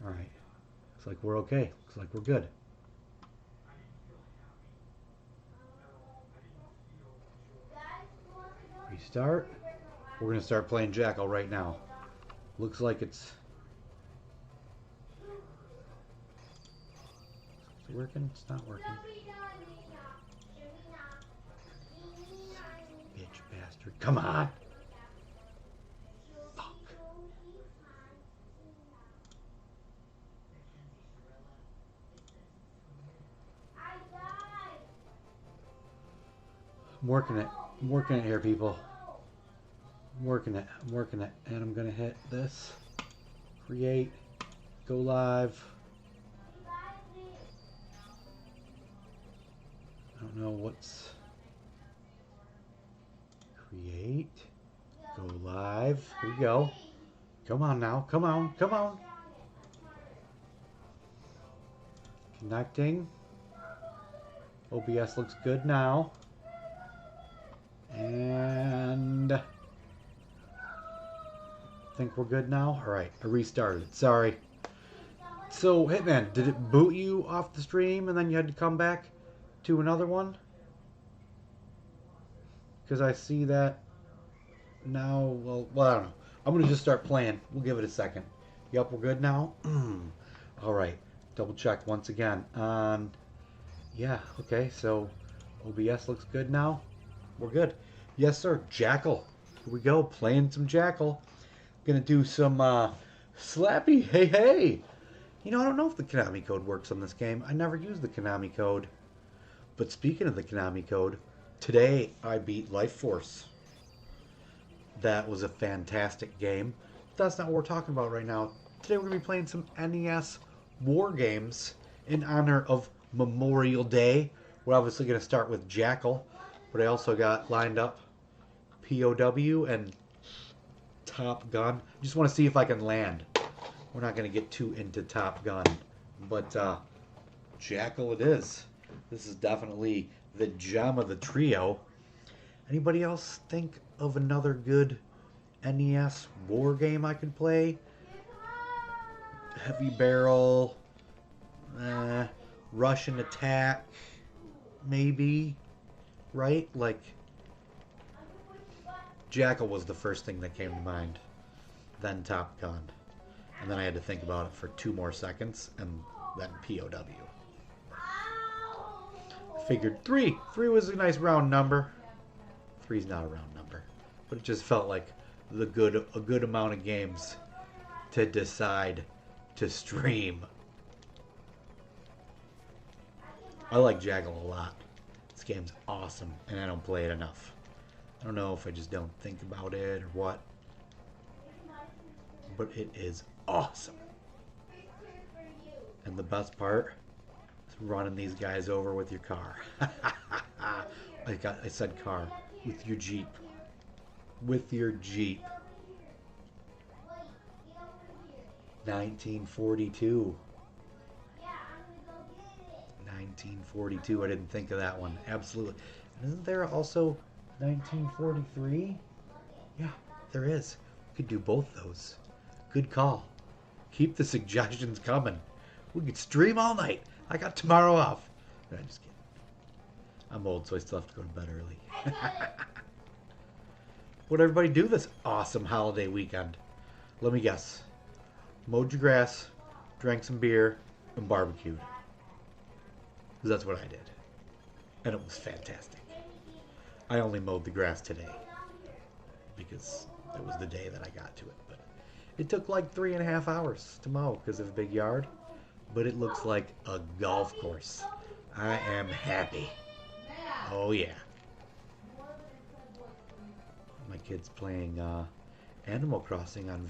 Alright. Looks like we're okay. Looks like we're good. Restart. We're going to start playing Jackal right now. Looks like it's working. It's not working. Bitch bastard. Come on. Fuck. I'm working it. I'm working it here, people. I'm working it. I'm working it. And I'm going to hit this. Create. Go live. I don't know what's... Create. Go live. Here we go. Come on now. Come on. Come on. Connecting. OBS looks good now. And... I think we're good now. Alright, I restarted it. Sorry. So, Hitman, did it boot you off the stream and then you had to come back to another one? Because I see that now. Well, I don't know. I'm going to just start playing. We'll give it a second. Yep, we're good now. Alright, double check once again. Yeah, okay, so OBS looks good now. We're good. Yes, sir. Jackal. Here we go. Playing some Jackal. Gonna do some Slappy. Hey, hey. You know, I don't know if the Konami code works on this game. I never use the Konami code. But speaking of the Konami code, today I beat Life Force. That was a fantastic game. But that's not what we're talking about right now. Today we're going to be playing some NES war games in honor of Memorial Day. We're obviously going to start with Jackal. But I also got lined up POW and Top Gun. Just want to see if I can land. We're not going to get too into Top Gun. But Jackal it is. This is definitely the gem of the trio. Anybody else think of another good NES war game I could play? Heavy Barrel. Russian Attack. Maybe. Right? Like, Jackal was the first thing that came to mind. Then Top Gun. And then I had to think about it for 2 more seconds. And then POW. Figured 3. 3 was a nice round number. 3's not a round number. But it just felt like a good amount of games to decide to stream. I like Jackal a lot. This game's awesome, and I don't play it enough. I don't know if I just don't think about it or what. But it is awesome. And the best part is running these guys over with your car. I said car. With your Jeep. With your Jeep. 1942. 1942. I didn't think of that one. Absolutely. And isn't there also 1943? Yeah, there is. We could do both those. Good call. Keep the suggestions coming. We could stream all night. I got tomorrow off. No, I'm just kidding. I'm old, so I still have to go to bed early. What'd everybody do this awesome holiday weekend? Let me guess. Mowed your grass, drank some beer, and barbecued. Because that's what I did. And it was fantastic. I only mowed the grass today. Because it was the day that I got to it. But it took like 3.5 hours to mow because of a big yard. But it looks like a golf course. I am happy. Oh yeah. My kid's playing Animal Crossing on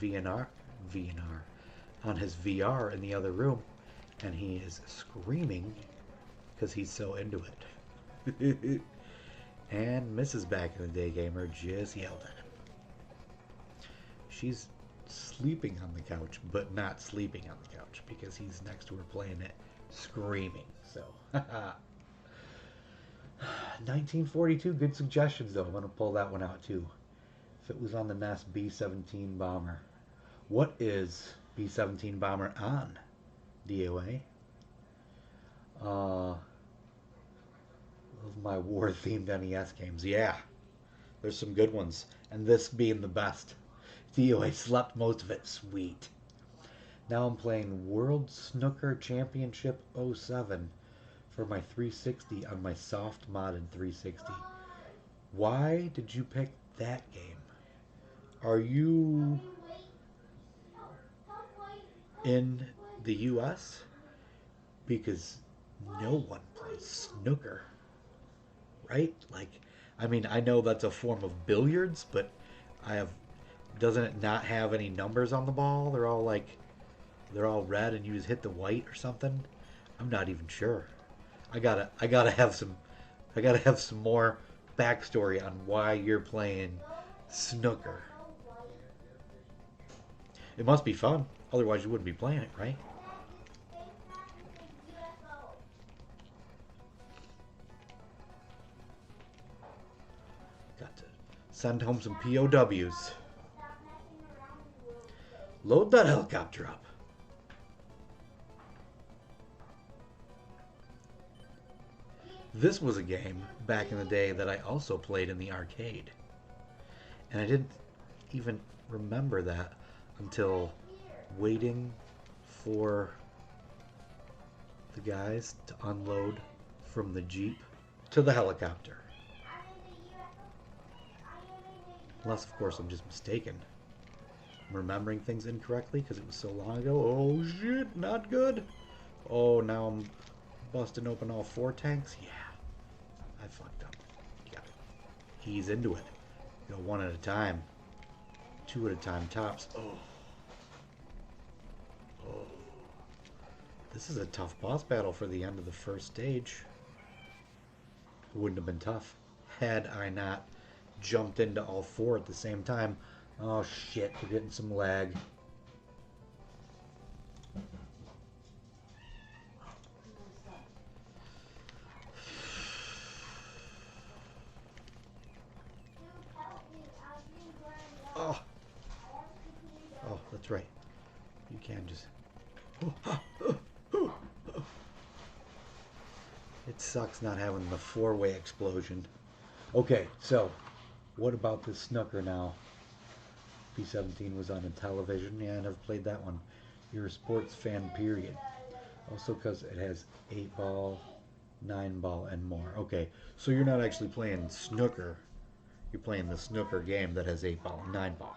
on his VR in the other room, and he is screaming because he's so into it. And Mrs. Back in the Day Gamer just yelled at him. She's sleeping on the couch, but not sleeping on the couch because he's next to her playing it, screaming. So, 1942, good suggestions though. I'm gonna pull that one out too. If it was on the NES B-17 bomber. What is B-17 bomber on DOA. Of my war-themed NES games. Yeah, there's some good ones. And this being the best. DOA slept most of it. Sweet. Now I'm playing World Snooker Championship '07 for my 360 on my soft modded 360. Why did you pick that game? Are you in the US? Because no one plays snooker, right? Like, I mean, I know that's a form of billiards, but I have, doesn't it not have any numbers on the ball? They're all like, they're all red and you just hit the white or something? I'm not even sure. I gotta have some more backstory on why you're playing snooker. It must be fun, otherwise you wouldn't be playing it, right? Got to send home some POWs. Load that helicopter up. This was a game back in the day that I also played in the arcade. And I didn't even remember that until waiting for the guys to unload from the Jeep to the helicopter. Unless, of course, I'm just mistaken. I'm remembering things incorrectly because it was so long ago. Oh, shit, not good. Oh, now I'm busting open all 4 tanks. Yeah, I fucked up. You gotta ease into it. Go 1 at a time. 2 at a time tops. Oh. Oh. This is a tough boss battle for the end of the first stage. It wouldn't have been tough had I not jumped into all 4 at the same time. Oh shit, we're getting some lag. Oh. Oh, that's right. You can just... It sucks not having the 4-way explosion. Okay, so what about this snooker now? B-17 was on a television. Yeah, I never played that one. You're a sports fan, period. Also because it has 8-ball, 9-ball, and more. Okay, so you're not actually playing snooker. You're playing the snooker game that has 8-ball and 9-ball.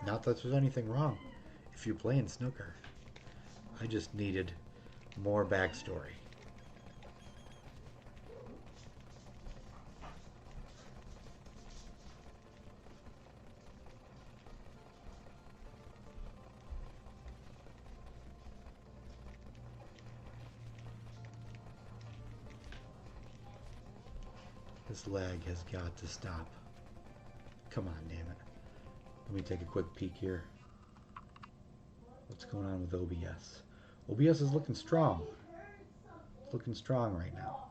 Not that there's anything wrong if you're playing snooker. I just needed more backstory. This lag has got to stop. Come on, damn it. Let me take a quick peek here. What's going on with OBS? OBS is looking strong. It's looking strong right now.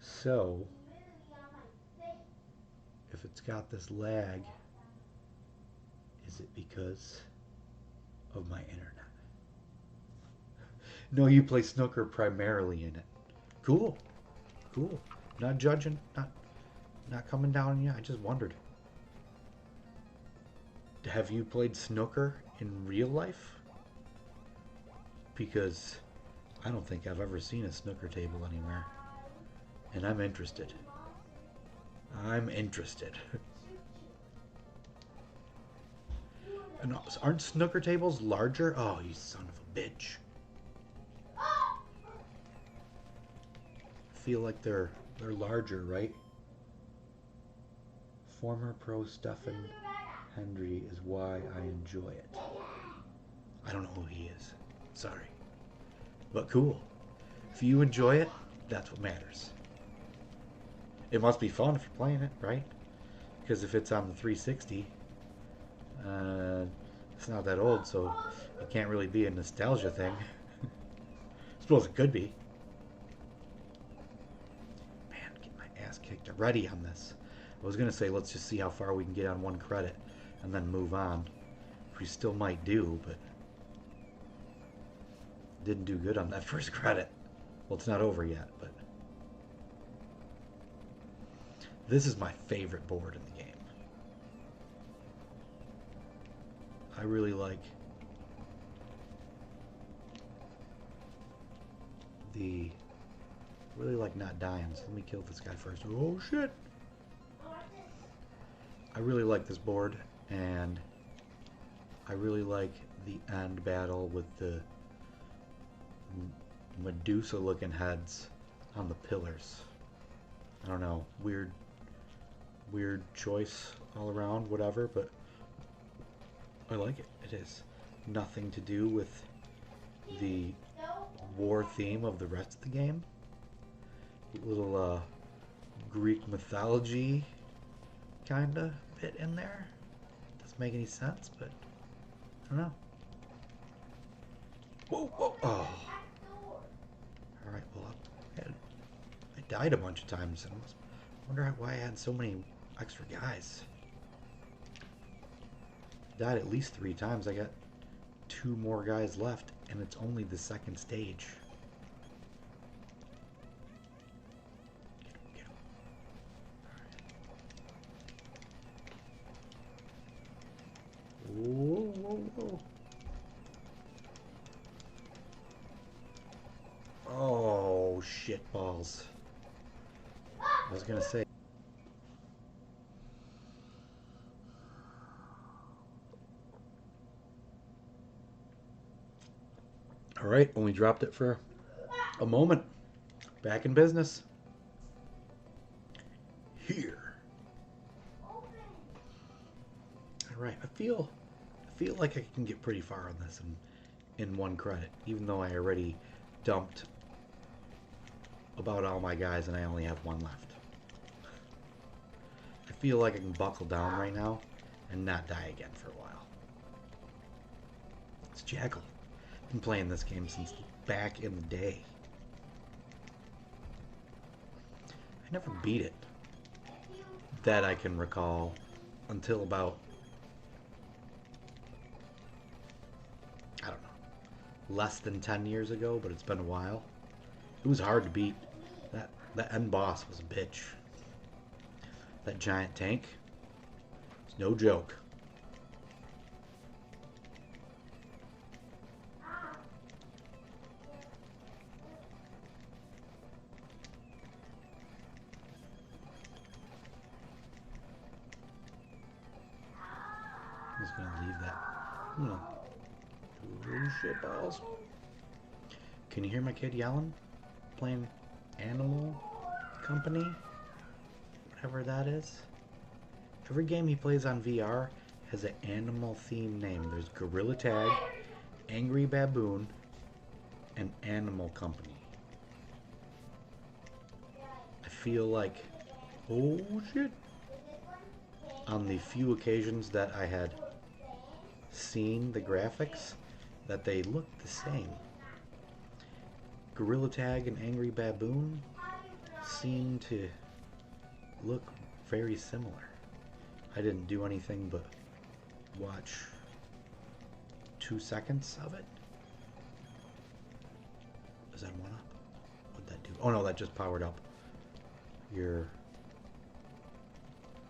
So, if it's got this lag, is it because of my internet? No, you play snooker primarily in it. Cool. Cool. Not judging, not coming down on you. I just wondered. Have you played snooker in real life? Because I don't think I've ever seen a snooker table anywhere. And I'm interested. I'm interested. And aren't snooker tables larger? Oh, you son of a bitch. I feel like they're larger, right? Former pro Stephen Hendry is why I enjoy it. I don't know who he is. Sorry. But cool. If you enjoy it, that's what matters. It must be fun if you're playing it, right? Because if it's on the 360, it's not that old, so it can't really be a nostalgia thing. I suppose it could be. Man, get my ass kicked already on this. I was going to say, let's just see how far we can get on 1 credit and then move on. we still might do, but didn't do good on that first credit. Well, it's not over yet, but this is my favorite board in the game. I really like not dying. So let me kill this guy first. Oh shit! I really like this board, and I really like the end battle with the Medusa looking heads on the pillars. I don't know, weird choice all around, whatever, but I like it. It has nothing to do with the war theme of the rest of the game. Little Greek mythology kinda bit in there. Doesn't make any sense, but I don't know. Whoa, whoa, oh. Alright, well, I died a bunch of times. I wonder why I had so many extra guys. Died at least 3 times. I got 2 more guys left, and it's only the second stage. Get him. Whoa, whoa, whoa. Oh, shit balls. I was gonna say. Alright, only dropped it for a moment. Back in business. Here. Alright, I feel like I can get pretty far on this in 1 credit, even though I already dumped about all my guys and I only have 1 left. I feel like I can buckle down right now and not die again for a while. It's Jackal. I've been playing this game since back in the day. I never beat it, that I can recall, until about, I don't know, less than 10 years ago, but it's been a while. It was hard to beat. That end boss was a bitch. That giant tank, it's no joke. I'm just gonna leave that. Oh shit balls. Can you hear my kid yelling? Playing Animal Company? Whatever that is. Every game he plays on VR has an animal themed name. There's Gorilla Tag, Angry Baboon, and Animal Company. I feel like, oh shit, on the few occasions that I had seen the graphics, that they looked the same. Gorilla Tag and Angry Baboon seem to look very similar. I didn't do anything but watch 2 seconds of it. Is that 1 up? What'd that do? Oh no, that just powered up your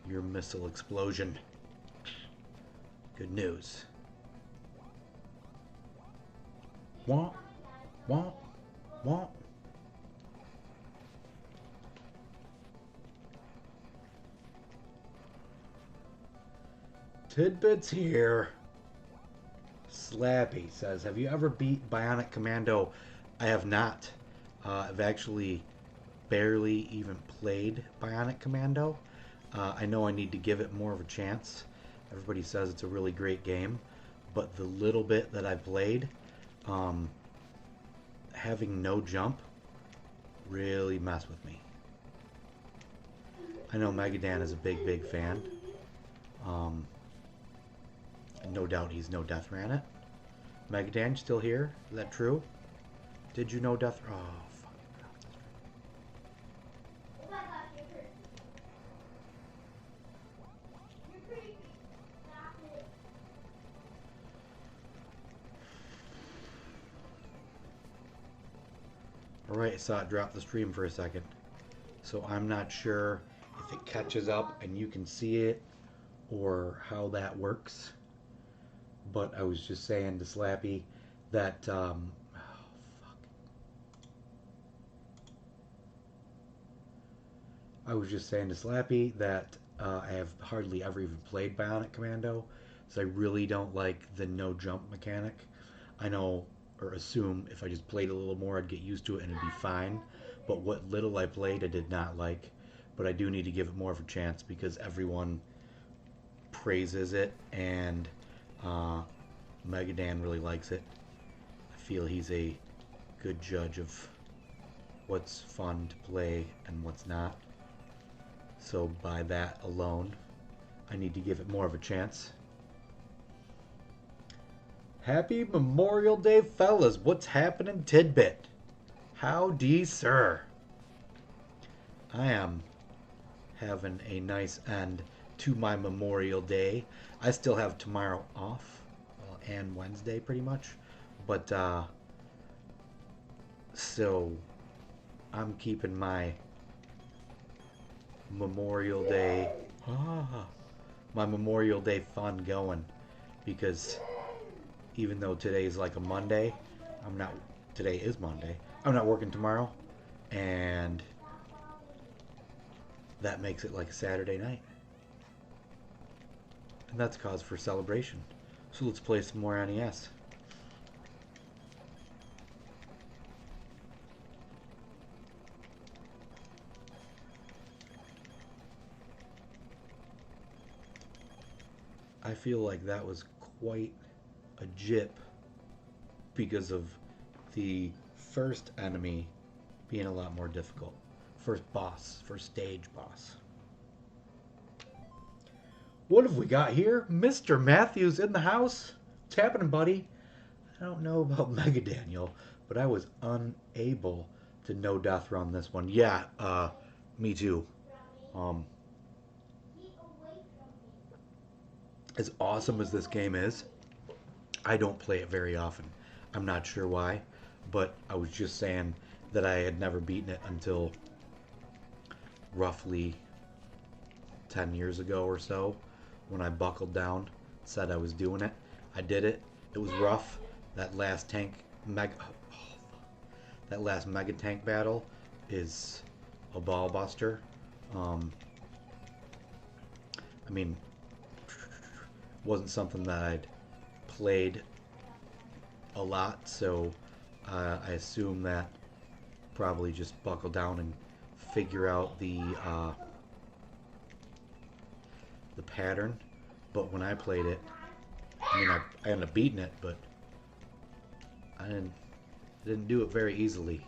missile explosion. Good news. Womp, womp, womp. Tidbits here. Slappy says, have you ever beat Bionic Commando? I have not. I've actually barely even played Bionic Commando. I know I need to give it more of a chance. Everybody says it's a really great game, but the little bit that I played, having no jump really messed with me. I know Megadan is a big fan. No doubt he's no Death ran it. Megadan, still here? Is that true? Did you know Death? Oh, fuck. Alright, I saw it drop the stream for a second. So I'm not sure if it catches up and you can see it or how that works. But I was just saying to Slappy that I was just saying to Slappy that I have hardly ever even played Bionic Commando, so I really don't like the no jump mechanic. I know or assume if I just played a little more, I'd get used to it and it'd be fine. But what little I played, I did not like. But I do need to give it more of a chance because everyone praises it and Megadan really likes it. I feel he's a good judge of what's fun to play and what's not. So by that alone, I need to give it more of a chance. Happy Memorial Day, fellas. What's happening, Tidbit? Howdy, sir. I am having a nice end to my Memorial Day. I still have tomorrow off, and Wednesday pretty much. But, so I'm keeping my Memorial Day, my Memorial Day fun going because even though today is like a Monday, today is Monday, I'm not working tomorrow, and that makes it like a Saturday night. And that's cause for celebration. So let's play some more NES. I feel like that was quite a jip because of the first enemy being a lot more difficult. First stage boss. What have we got here? Mr. Matthews in the house? What's happening, buddy? I don't know about Mega Daniel, but I was unable to no death run this one. Yeah, me too. As awesome as this game is, I don't play it very often. I'm not sure why, but I was just saying that I had never beaten it until roughly 10 years ago or so when I buckled down, said I was doing it. I did it. It was rough. That last mega tank battle is a ball buster. I mean, wasn't something that I'd played a lot, so I assume that probably just buckle down and figure out the pattern. But when I played it, I mean, I ended up beating it, but I didn't do it very easily.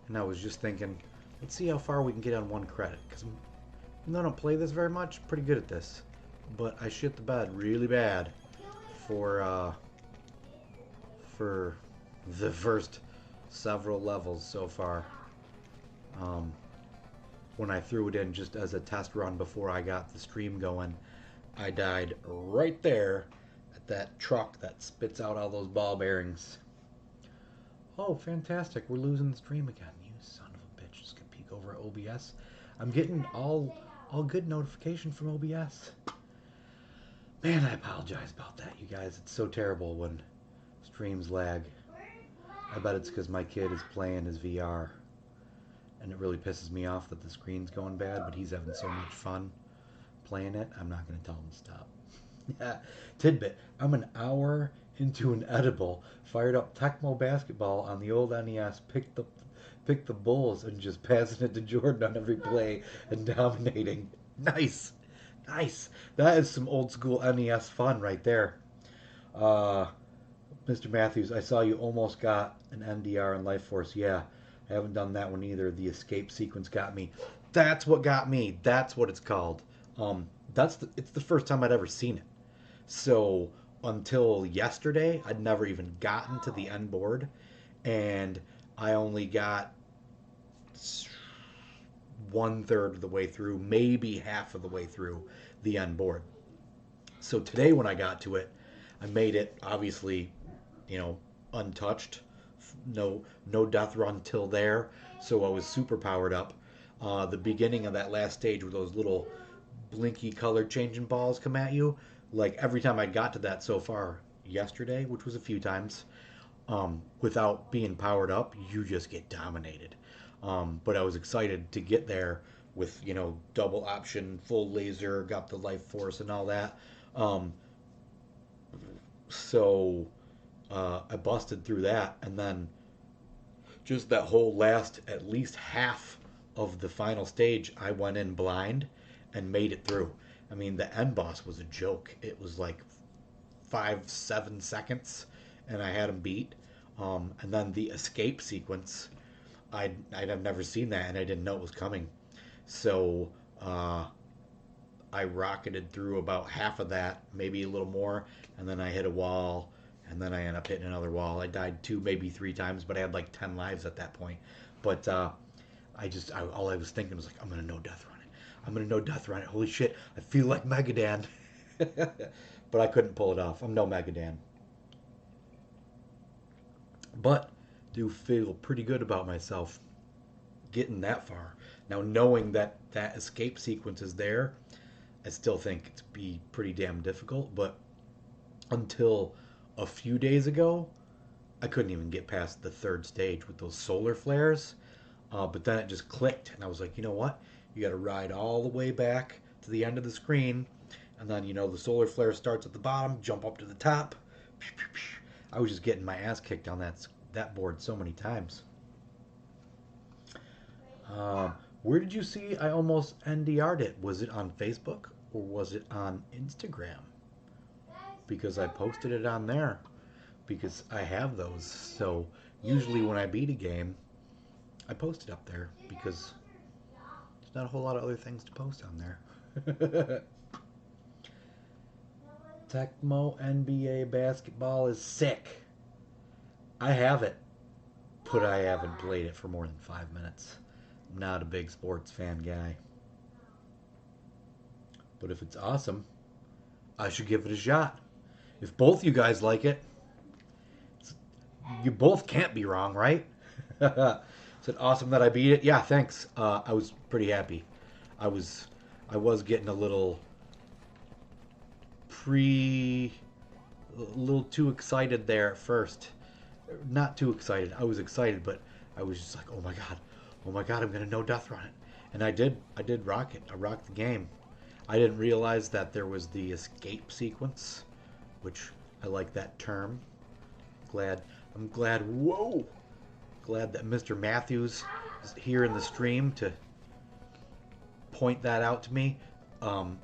And I was just thinking, let's see how far we can get on one credit, because even though I don't play this very much, I'm pretty good at this. But I shit the bed really bad for the first several levels so far. When I threw it in just as a test run before I got the stream going, I died right there at that truck that spits out all those ball bearings. Oh, fantastic. We're losing the stream again. You son of a bitch. Just gonna peek over at OBS. I'm getting all good notification from OBS. Man, I apologize about that, you guys. It's so terrible when streams lag. I bet it's because my kid is playing his VR. And it really pisses me off that the screen's going bad, but he's having so much fun playing it. I'm not going to tell him to stop. Yeah. Tidbit. I'm an hour into an edible, fired up Tecmo basketball on the old NES, picked the Bulls, and just passing it to Jordan on every play and dominating. Nice. Nice. That is some old school NES fun right there. Mr. Matthews, I saw you almost got an NDR in Life Force. Yeah, I haven't done that one either. The escape sequence got me. That's what got me. That's what it's called. It's the first time I'd ever seen it. So until yesterday, I'd never even gotten to the end board, and I only got 1/3 of the way through, maybe half of the way through the end board. So today when I got to it, I made it, obviously, untouched. No death run till there, so I was super powered up. The beginning of that last stage where those little blinky color changing balls come at you, like every time I got to that so far yesterday, which was a few times, without being powered up, you just get dominated. But I was excited to get there with, double option, full laser, got the life force and all that. Um, so I busted through that, and then just that whole last at least half of the final stage, I went in blind and made it through. I mean, the end boss was a joke. It was like 5, 7 seconds, and I had him beat. And then the escape sequence, I'd have never seen that, and I didn't know it was coming. So I rocketed through about half of that, maybe a little more, and then I hit a wall, and then I ended up hitting another wall. I died 2, maybe 3 times, but I had like 10 lives at that point. But all I was thinking was like, I'm gonna no death run it. I'm gonna no death run it. Holy shit, I feel like Megadan. But I couldn't pull it off. I'm no Megadan. But do feel pretty good about myself getting that far. Now knowing that that escape sequence is there, I still think it's be pretty damn difficult. But until a few days ago, I couldn't even get past the third stage with those solar flares. But then it just clicked, and I was like, you know what? You got to ride all the way back to the end of the screen, and then the solar flare starts at the bottom, jump up to the top. I was just getting my ass kicked on that board so many times. Uh, where did you see I almost NDR'd it? Was it on Facebook or was it on Instagram? Because I posted it on there because I have those. So usually when I beat a game, I post it up there because there's not a whole lot of other things to post on there. Tecmo NBA basketball is sick. I have it, but I haven't played it for more than 5 minutes. I'm not a big sports fan guy. But if it's awesome, I should give it a shot. If both you guys like it, you both can't be wrong, right? Is it awesome that I beat it? Yeah, thanks. I was pretty happy. I was I was getting a little too excited there at first. Not too excited. I was excited, but I was just like, oh my god, I'm gonna no death run it, and I did rock it. I rocked the game. I didn't realize that there was the escape sequence, which I like that term. Glad I'm glad. Whoa, glad that Mr. Matthews is here in the stream to point that out to me. Um,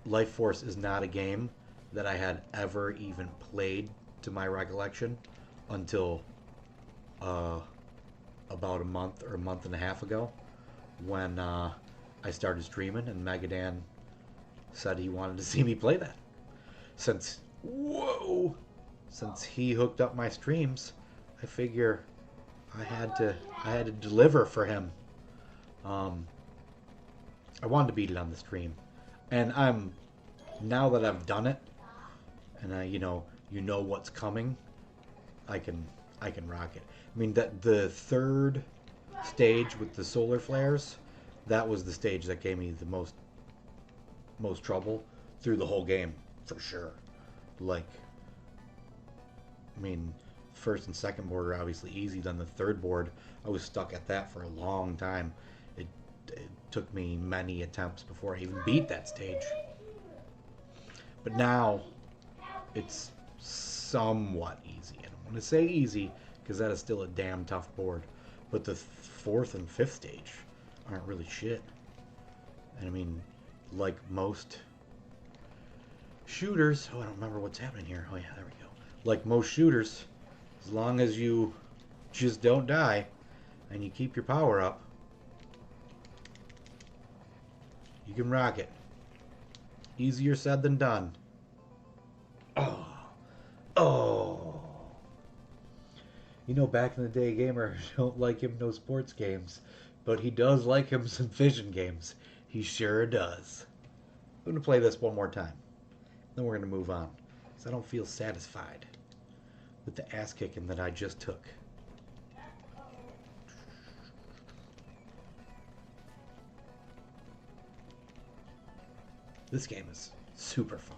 Life Force is not a game that I had ever even played to my recollection until uh, about a month or a month and a half ago when I started streaming and Megadan said he wanted to see me play that. Since whoa, since he hooked up my streams, I figure I had to deliver for him. Um, I wanted to beat it on the stream, and now that I've done it, and you know what's coming, I can rock it. I mean that the third stage with the solar flares, that was the stage that gave me the most trouble through the whole game for sure. Like, I mean, first and second board are obviously easy. Then the third board, I was stuck at that for a long time. It took me many attempts before I even beat that stage. But now it's somewhat easy. I don't want to say easy because that is still a damn tough board. But the fourth and fifth stage aren't really shit. And I mean, like most shooters, I don't remember what's happening here. Oh yeah, there we go. Like most shooters, as long as you just don't die and you keep your power up, you can rock it. Easier said than done. Oh. Oh. Back in the day, gamer don't like him no sports games, but he does like him some vision games. He sure does. I'm going to play this one more time. Then we're going to move on, because I don't feel satisfied. with the ass kicking that I just took. This game is super fun.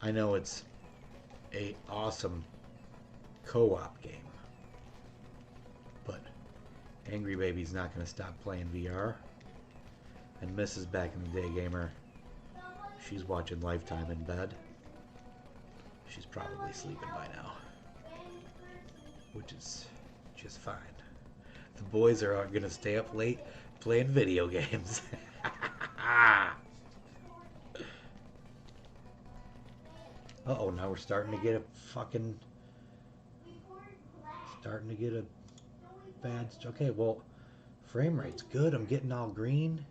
I know it's a awesome co-op game, but Angry Baby's not going to stop playing VR. And Mrs. Back in the Day Gamer, she's watching Lifetime in bed. She's probably sleeping by now, which is just fine. The boys are going to stay up late playing video games. Uh-oh, now we're starting to get a fucking... Starting to get a bad... Okay, well, frame rate's good. I'm getting all green.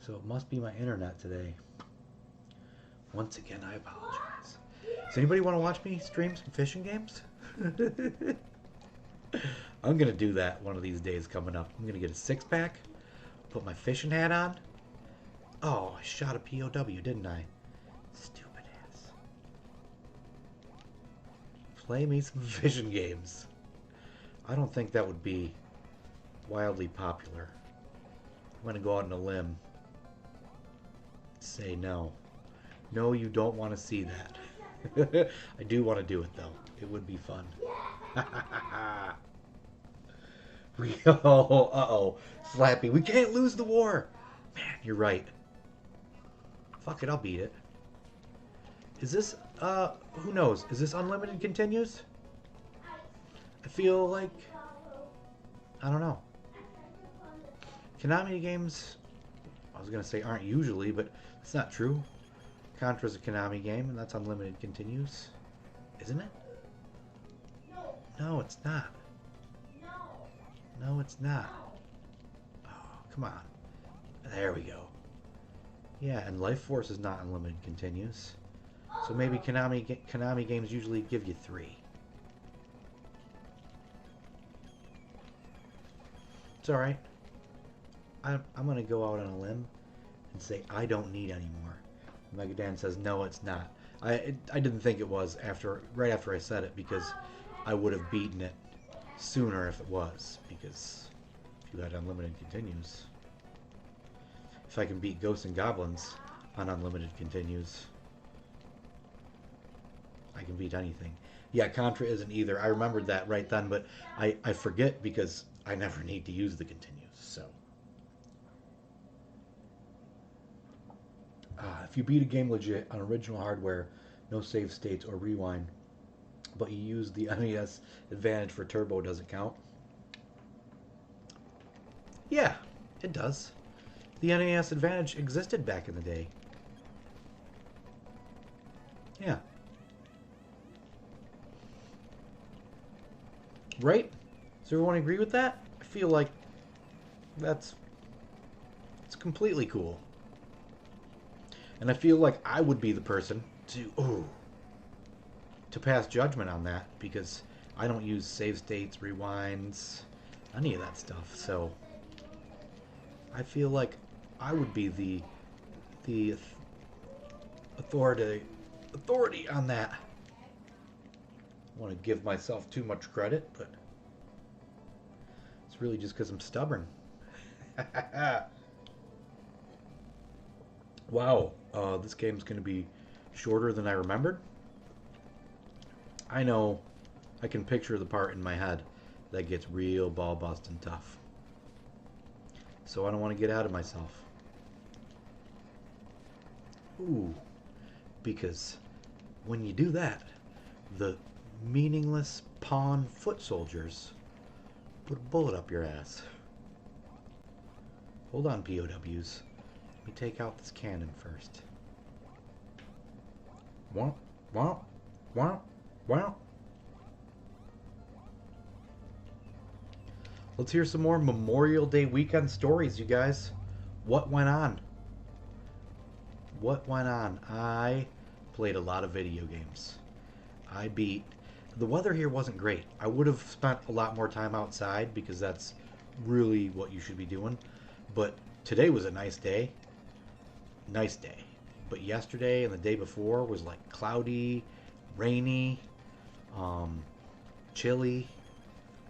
So it must be my internet today. Once again, I apologize. Does anybody want to watch me stream some fishing games? I'm going to do that one of these days coming up. I'm going to get a six-pack, put my fishing hat on. Oh, I shot a POW, didn't I? Stupid ass. Play me some fishing games. I don't think that would be wildly popular. I'm going to go out on a limb. Say no. No, you don't want to see that. I do want to do it, though. It would be fun. Uh-oh. Slappy. We can't lose the war. Man, you're right. Fuck it, I'll beat it. Is this, who knows? Is this unlimited continues? I feel like... I don't know. Konami games, I was going to say aren't usually, but it's not true. Contra's a Konami game, and that's unlimited continues. Isn't it? No, it's not. No, it's not. Oh, come on. There we go. Yeah, and Life Force is not unlimited continues. So maybe Konami games usually give you 3. It's alright. I'm going to go out on a limb and say I don't need any more. Megadan says no, it's not. I didn't think it was right after I said it, because I would have beaten it sooner if it was, because if you had unlimited continues. If I can beat Ghosts and Goblins on unlimited continues, I can beat anything. Yeah, Contra isn't either. I remembered that right then, but I forget because I never need to use the continues, so. If you beat a game legit on original hardware, no save states or rewind, but you use the NES Advantage for Turbo, does it count? Yeah, it does. The NES Advantage existed back in the day. Yeah. Right? Does everyone agree with that? I feel like it's completely cool. And I feel like I would be the person to pass judgment on that, because I don't use save states, rewinds, any of that stuff. So I feel like I would be the authority on that. I want to give myself too much credit, but it's really just because I'm stubborn. Wow, this game's going to be shorter than I remembered. I know, I can picture the part in my head that gets real ball busting tough. So I don't want to get out of myself. Ooh, because when you do that, the meaningless pawn foot soldiers put a bullet up your ass. Hold on, POWs. Let me take out this cannon first. Wow, wow, wow, wow. Let's hear some more Memorial Day weekend stories, you guys. What went on? What went on? I played a lot of video games. I beat... The weather here wasn't great. I would have spent a lot more time outside, because that's really what you should be doing. But today was a nice day. Nice day. but yesterday and the day before was like cloudy, rainy, um, chilly.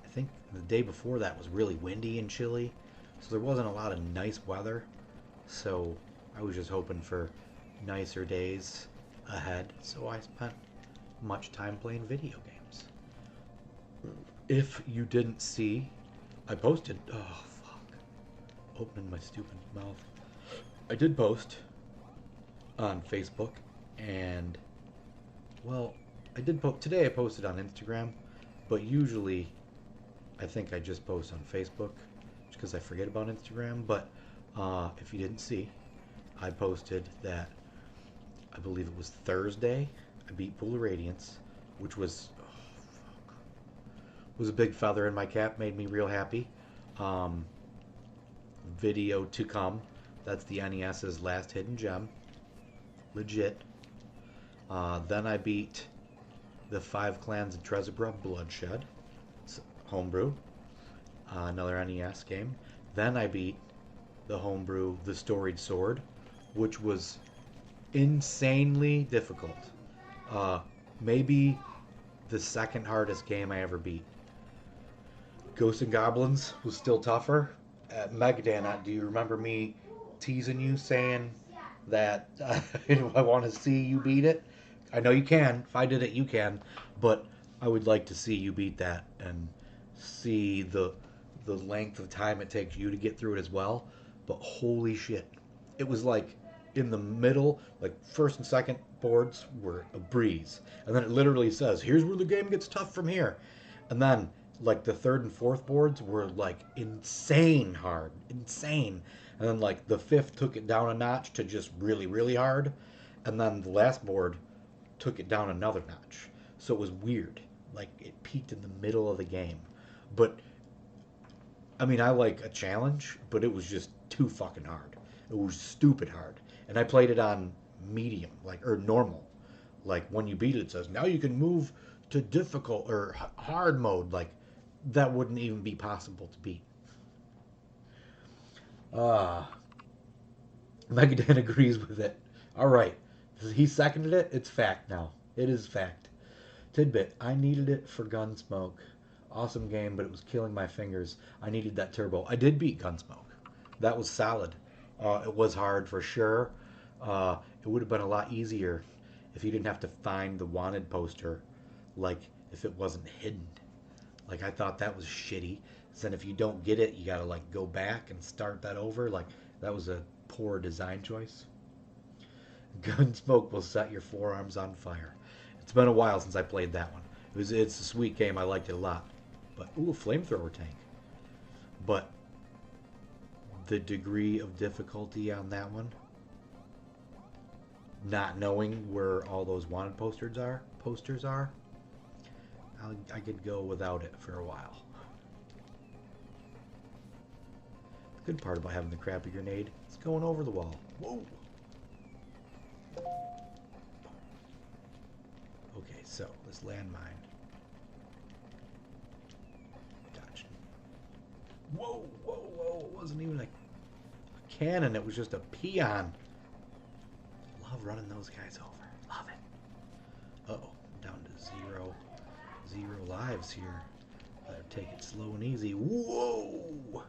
I think the day before that was really windy and chilly, so there wasn't a lot of nice weather. So I was just hoping for nicer days ahead, so I spent much time playing video games. If you didn't see, I posted. Oh, fuck. Opening my stupid mouth. I did post on Facebook, and, well, I did post. Today I posted on Instagram, but usually I think I just post on Facebook just because I forget about Instagram. But if you didn't see, I posted that I believe it was Thursday. I beat Pool of Radiance, which was a big feather in my cap. Made me real happy. Um, Video to come. That's the NES's last hidden gem. Legit. Then I beat the Five Clans of Trezubra Bloodshed. It's homebrew. Another NES game. Then I beat the homebrew The Storied Sword, which was insanely difficult. Maybe the second hardest game I ever beat. Ghosts and Goblins was still tougher. At Megadan, do you remember me teasing you saying that I want to see you beat it? I know you can. If I did it, you can. But I would like to see you beat that and see the length of time it takes you to get through it as well. But holy shit. It was like in the middle, like first and second boards were a breeze. And then it literally says, here's where the game gets tough from here. And then like the third and fourth boards were like insane hard. Insane. And then like the fifth took it down a notch to just really, really hard. And then the last board took it down another notch. So it was weird. Like it peaked in the middle of the game. But I mean, I like a challenge, but it was just too fucking hard. It was stupid hard. And I played it on medium, like, or normal. Like when you beat it, it says now you can move to difficult or hard mode. Like that wouldn't even be possible to beat. Uh Megadan agrees with it. All right, he seconded it. It's fact now. It is fact. Tidbit: I needed it for Gunsmoke. Awesome game, but it was killing my fingers. I needed that turbo. I did beat Gunsmoke. That was solid. It was hard for sure. It would have been a lot easier if you didn't have to find the wanted poster, like if it wasn't hidden. Like I thought that was shitty. So then if you don't get it, you gotta like go back and start that over. Like that was a poor design choice. Gunsmoke will set your forearms on fire. It's been a while since I played that one. It's a sweet game. I liked it a lot. But ooh, a flamethrower tank. But the degree of difficulty on that one, not knowing where all those wanted posters are, I could go without it for a while. The good part about having the crappy grenade is going over the wall. Whoa! Okay, so this landmine. Dodge. Whoa, whoa, whoa! It wasn't even a cannon, it was just a peon. Love running those guys over. Love it. Uh-oh, down to zero lives here. Better take it slow and easy. Whoa!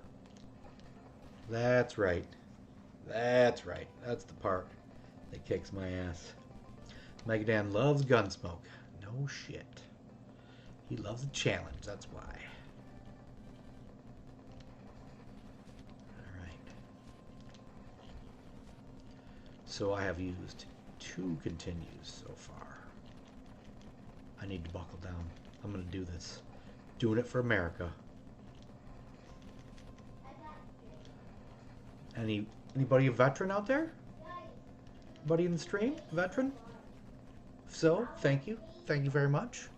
That's right. That's right. That's the part that kicks my ass. Megadan loves Gunsmoke. No shit. He loves a challenge, that's why. Alright. So I have used 2 continues so far. I need to buckle down. I'm gonna do this. Doing it for America. Anybody a veteran out there? Anybody in the stream? Veteran? If so, thank you. Thank you very much.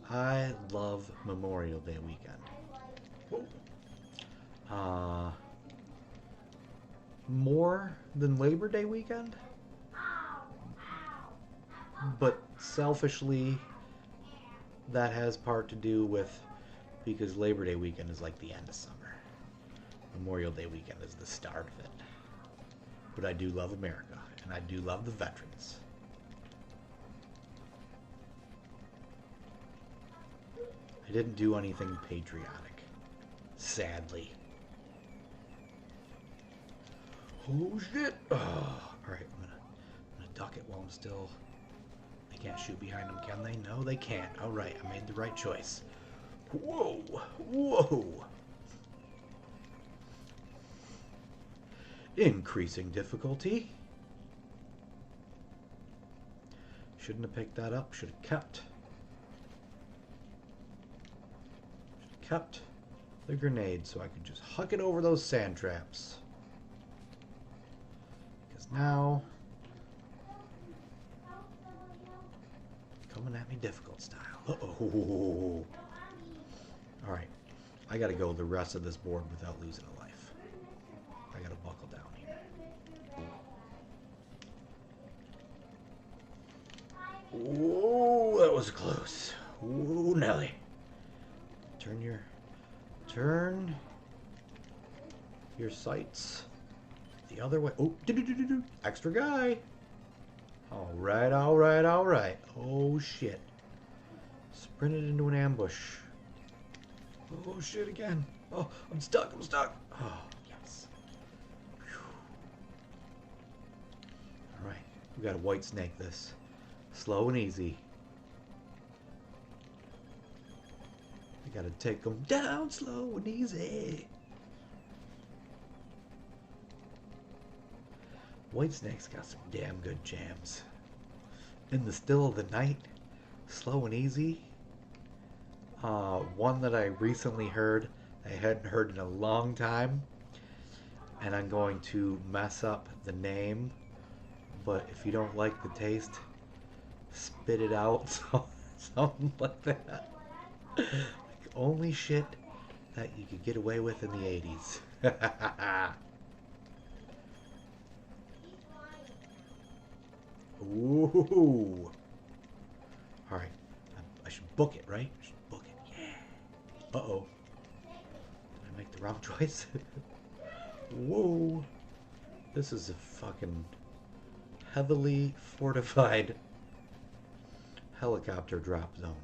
I love Memorial Day weekend. More than Labor Day weekend? But selfishly, that has part to do with because Labor Day weekend is like the end of summer. Memorial Day weekend is the start of it. But I do love America, and I do love the veterans. I didn't do anything patriotic, sadly. Oh shit! Oh, all right, I'm gonna duck it while I'm still. They can't shoot behind them, can they? No, they can't. All right, I made the right choice. Whoa! Whoa! Increasing difficulty. Shouldn't have picked that up. Should have kept. Should have kept the grenade so I could just huck it over those sand traps. Because now, coming at me difficult style. Uh-oh. Alright. I gotta go the rest of this board without losing a life. I gotta buckle down here. Whoa, that was close. Ooh, Nelly. Turn your sights the other way. Oh, extra guy. All right, all right, all right. Oh, shit. Sprinted into an ambush. Oh, shit again. Oh, I'm stuck, I'm stuck. Oh, yes. Whew. All right, we got to white snake this. Slow and easy. I got to take them down slow and easy. Whitesnake's got some damn good jams. In the Still of the Night, Slow and Easy. One that I recently heard, I hadn't heard in a long time, and I'm going to mess up the name, but if you don't like the taste, spit it out, something like that. Like only shit that you could get away with in the 80s. Ooh. Alright. I should book it, right? I should book it. Yeah. Uh-oh. Did I make the wrong choice? Whoa. This is a fucking heavily fortified helicopter drop zone.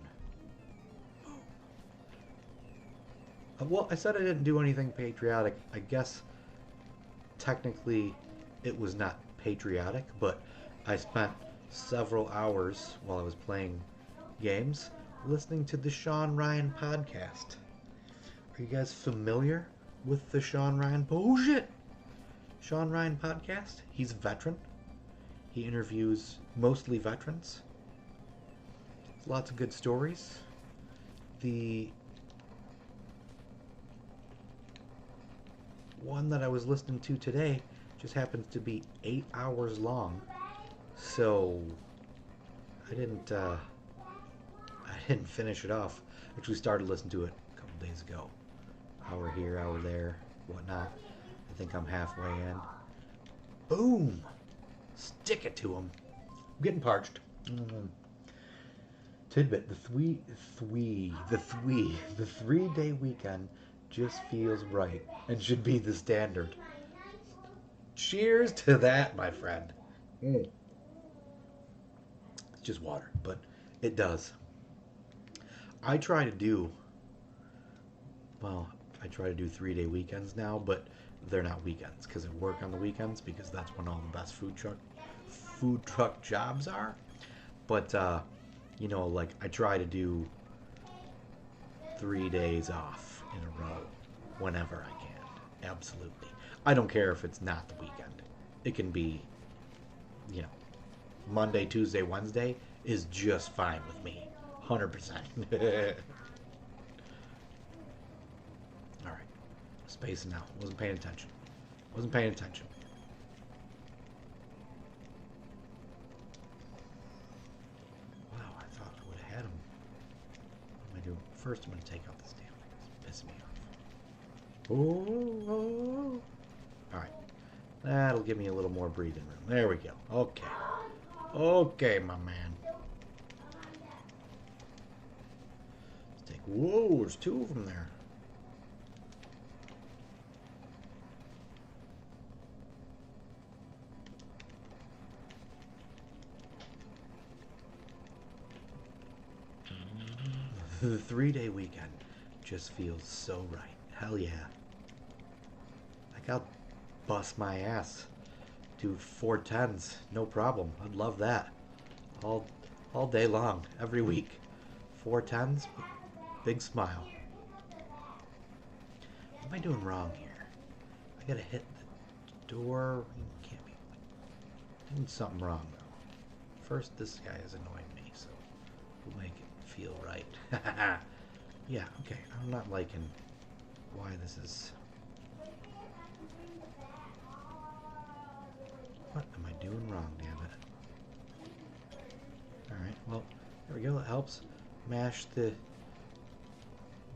Well, I said I didn't do anything patriotic. I guess technically it was not patriotic, but I spent several hours while I was playing games listening to the Sean Ryan podcast. Are you guys familiar with the Sean Ryan Sean Ryan podcast? He's a veteran. He interviews mostly veterans. Lots of good stories. The one that I was listening to today just happens to be 8 hours long. So I didn't finish it off. Actually started listening to it a couple days ago. Hour here, hour there, whatnot. I think I'm halfway in. Boom! Stick it to him. I'm getting parched. Tidbit: the 3-day weekend just feels right and should be the standard. Cheers to that, my friend. It's just water, but it does. I try to do 3-day weekends now, but they're not weekends because I work on the weekends because that's when all the best food truck jobs are. But you know, like I try to do 3 days off in a row whenever I can. Absolutely. I don't care if it's not the weekend. It can be, you know, Monday, Tuesday, Wednesday is just fine with me. 100%. Alright. Spacing out. Wasn't paying attention. Wasn't paying attention. Wow, I thought I would have had him. What am I doing? First, I'm going to take out this damn thing. It's pissing me off. Oh. Alright. That'll give me a little more breathing room. There we go. Okay. Okay, my man. Let's take... Whoa, there's 2 of them there. The 3-day weekend just feels so right. Hell yeah. Like I'll bust my ass. Do 410s, no problem. I'd love that. All all day long, every week. 410s, big smile. What am I doing wrong here? I gotta hit the door. Can't be doing something wrong though. First, this guy is annoying me, so we'll make it feel right. Yeah, okay. I'm not liking why this is. What am I doing wrong, damn it? Alright, well, there we go. That helps. Mash the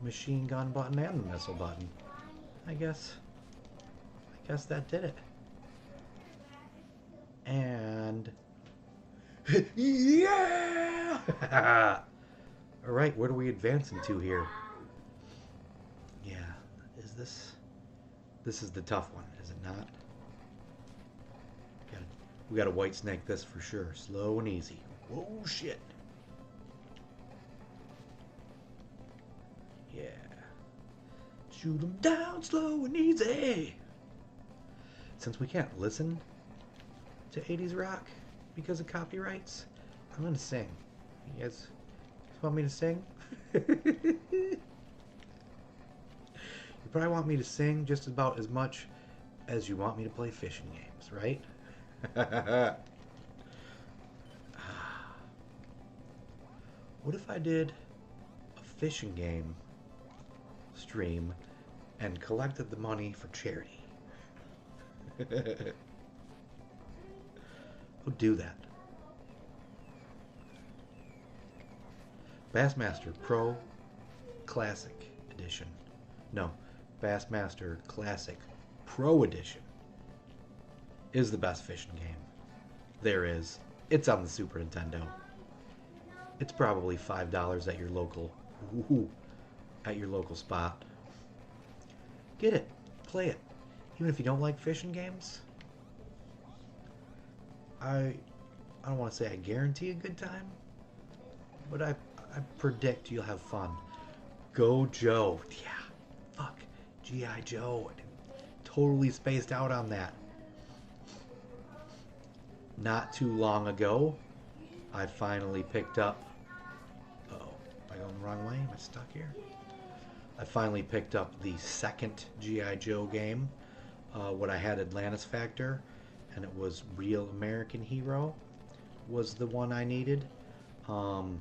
machine gun button and the missile button. I guess that did it. And yeah! Alright, where do we advance into here? Yeah, is this is the tough one, is it not? We gotta white snake this for sure. Slow and easy. Whoa, shit. Yeah. Shoot 'em down slow and easy. Since we can't listen to 80s rock because of copyrights, I'm gonna sing. You guys want me to sing? You probably want me to sing just about as much as you want me to play fishing games, right? What if I did a fishing game stream and collected the money for charity? We'll do that. Bassmaster Pro Classic Edition. No, Bassmaster Classic Pro Edition is the best fishing game there is. It's on the Super Nintendo. It's probably $5 at your local spot. Get it. Play it. Even if you don't like fishing games. I don't want to say I guarantee a good time, but I predict you'll have fun. Go Joe. Yeah. Fuck. G.I. Joe. Totally spaced out on that. Not too long ago, I finally picked up. Uh-oh, am I going the wrong way? Am I stuck here? I finally picked up the second G.I. Joe game. What I had Atlantis Factor, and it was Real American Hero was the one I needed. And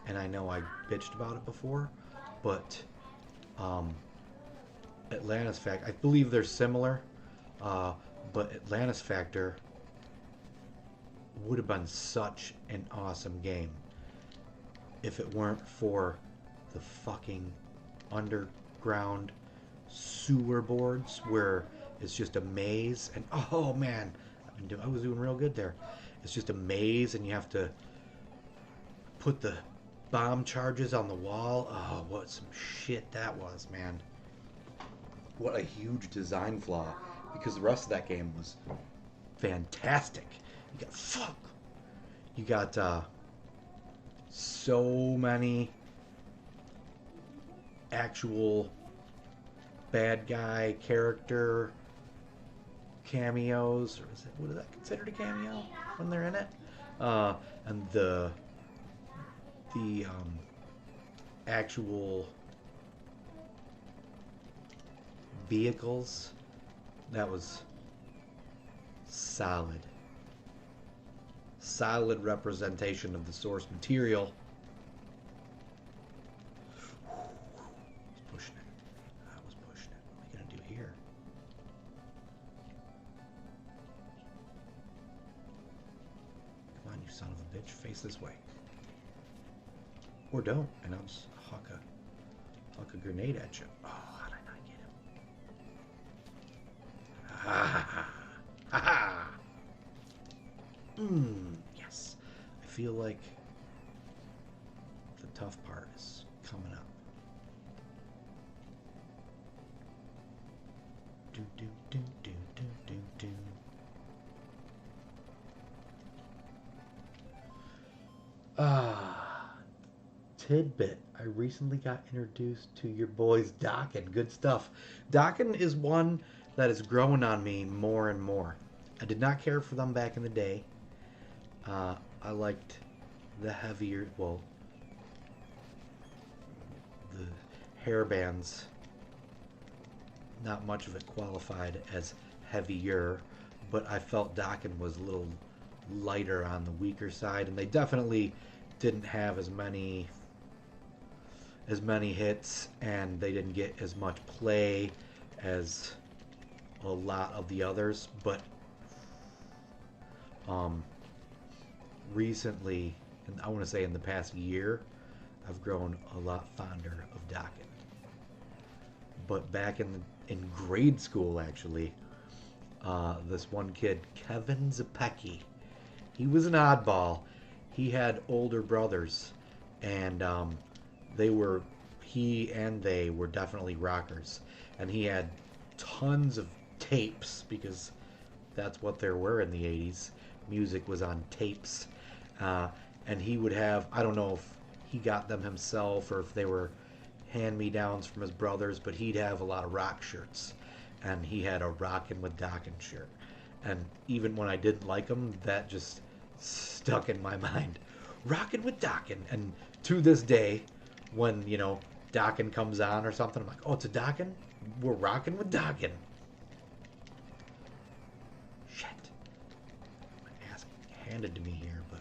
I know I bitched about it before, but Atlantis Factor, I believe they're similar. But Atlantis Factor would have been such an awesome game if it weren't for the fucking underground sewer boards where it's just a maze. And oh man, I was doing real good there. It's just a maze and you have to put the bomb charges on the wall. Oh, what some shit that was, man. What a huge design flaw. Because the rest of that game was fantastic. You got so many actual bad guy character cameos, or what is that considered a cameo when they're in it? And the actual vehicles. That was solid. Solid representation of the source material. I was pushing it. What are we gonna do here? Come on, you son of a bitch. Face this way. Or don't, and I'll just huck a grenade at you. Oh, how did I not get him? Ha ha ha ha! Yes. I feel like the tough part is coming up. Do do do do do do do. tidbit. I recently got introduced to your boys Dokken. Good stuff. Dokken is one that is growing on me more and more. I did not care for them back in the day. I liked the heavier, well, the hair bands. Not much of it qualified as heavier, but I felt Dokken was a little lighter on the weaker side, and they definitely didn't have as many hits, and they didn't get as much play as a lot of the others. But recently, and I want to say in the past year, I've grown a lot fonder of Dokken. But back in grade school, actually, this one kid, Kevin Zapecki, he was an oddball. He had older brothers, and they were definitely rockers, and he had tons of tapes because that's what there were in the 80s. Music was on tapes, and he would have, I don't know if he got them himself or if they were hand-me-downs from his brothers, but he'd have a lot of rock shirts, and he had a Rockin' with Dokken shirt. And even when I didn't like him, that just stuck in my mind. Rockin' with Dokken. And to this day, when, Dokken comes on or something, I'm like, oh, it's a Dokken? We're rockin' with Dokken. Shit. My ass handed to me here, but...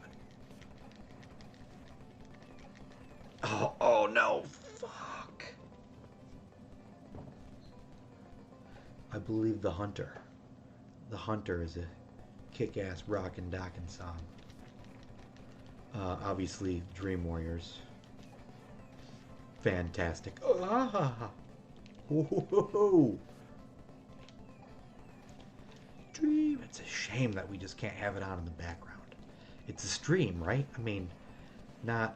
Oh no! Fuck! I believe The Hunter. The Hunter is a kick-ass rockin' Dokken song. Obviously, Dream Warriors. Fantastic. Oh, Dream. It's a shame that we just can't have it on in the background. It's a stream, right? I mean, not...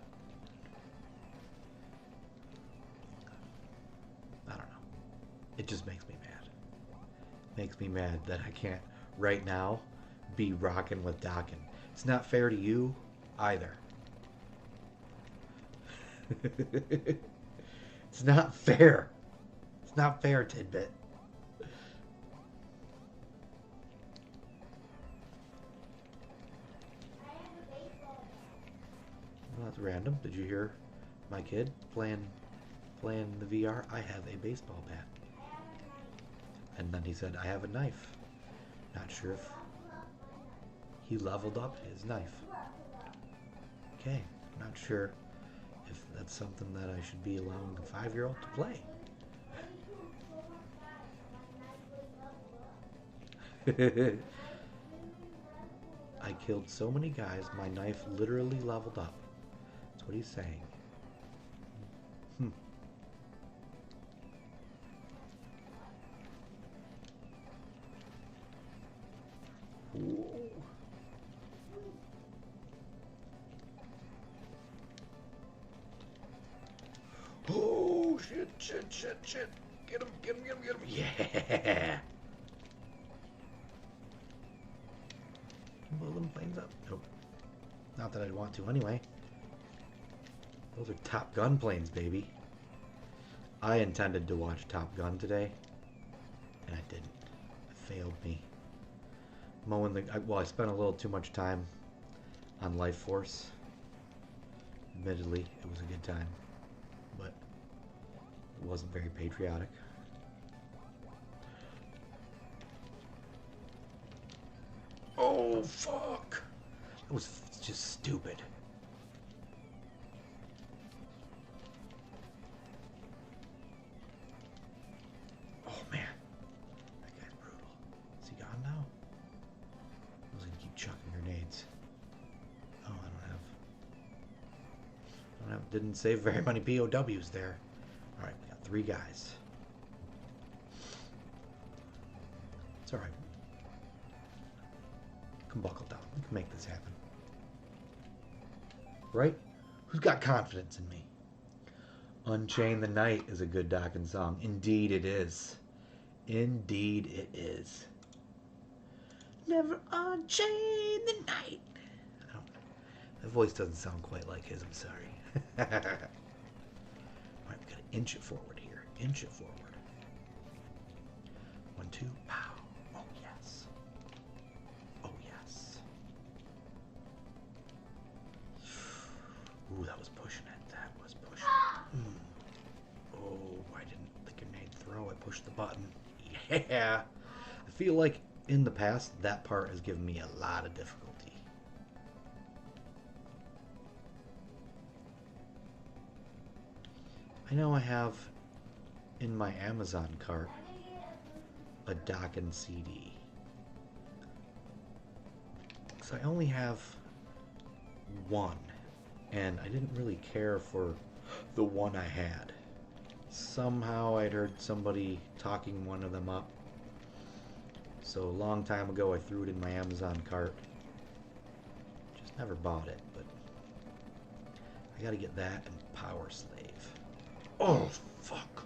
I don't know. It just makes me mad. Makes me mad that I can't, right now, be rocking with Dokken. It's not fair to you, either. It's not fair. It's not fair, Tidbit. Well, that's random. Did you hear my kid playing the VR? I have a baseball bat. And then he said, I have a knife. Not sure if he leveled up his knife. Okay, not sure if that's something that I should be allowing a 5-year-old to play. I killed so many guys, my knife literally leveled up. That's what he's saying. Whoa. Oh, shit. Get him. Yeah. Blow them flames up. Nope. Not that I'd want to anyway. Those are Top Gun planes, baby. I intended to watch Top Gun today, and I didn't. It failed me. I spent a little too much time on Life Force. Admittedly, it was a good time, but it wasn't very patriotic. Oh, fuck! That was just stupid. Oh, man. That guy's brutal. Is he gone now? I was gonna keep chucking grenades. Oh, didn't save very many POWs there. Alright, we got 3 guys. It's alright. Can buckle down. We can make this happen. Right? Who's got confidence in me? Unchain the Night is a good Dokken song. Indeed it is. Indeed it is. Never unchain the night. My voice doesn't sound quite like his, I'm sorry. Right, we gotta inch it forward here. Inch it forward. 1, 2, pow. Oh, yes. Oh, yes. Ooh, that was pushing it. That was pushing it. Oh, I didn't the grenade throw. I pushed the button. Yeah. I feel like in the past, that part has given me a lot of difficulty. I know I have in my Amazon cart a dock and CD. So I only have one, and I didn't really care for the one I had. Somehow I'd heard somebody talking one of them up. So a long time ago I threw it in my Amazon cart. Just never bought it, but I gotta get that and Power Slave. Oh, fuck.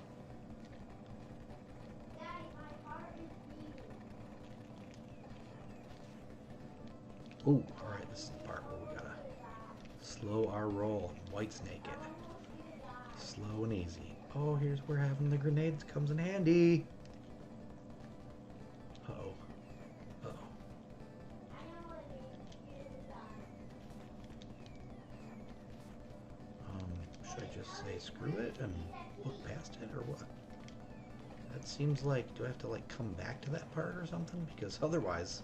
Oh, alright, this is the part where we gotta slow our roll and white snake it. Slow and easy. Oh, here's where having the grenades comes in handy. Uh-oh. Uh-oh. Should I just say screw it and look past it, or what? That seems like, do I have to like come back to that part or something? Because otherwise,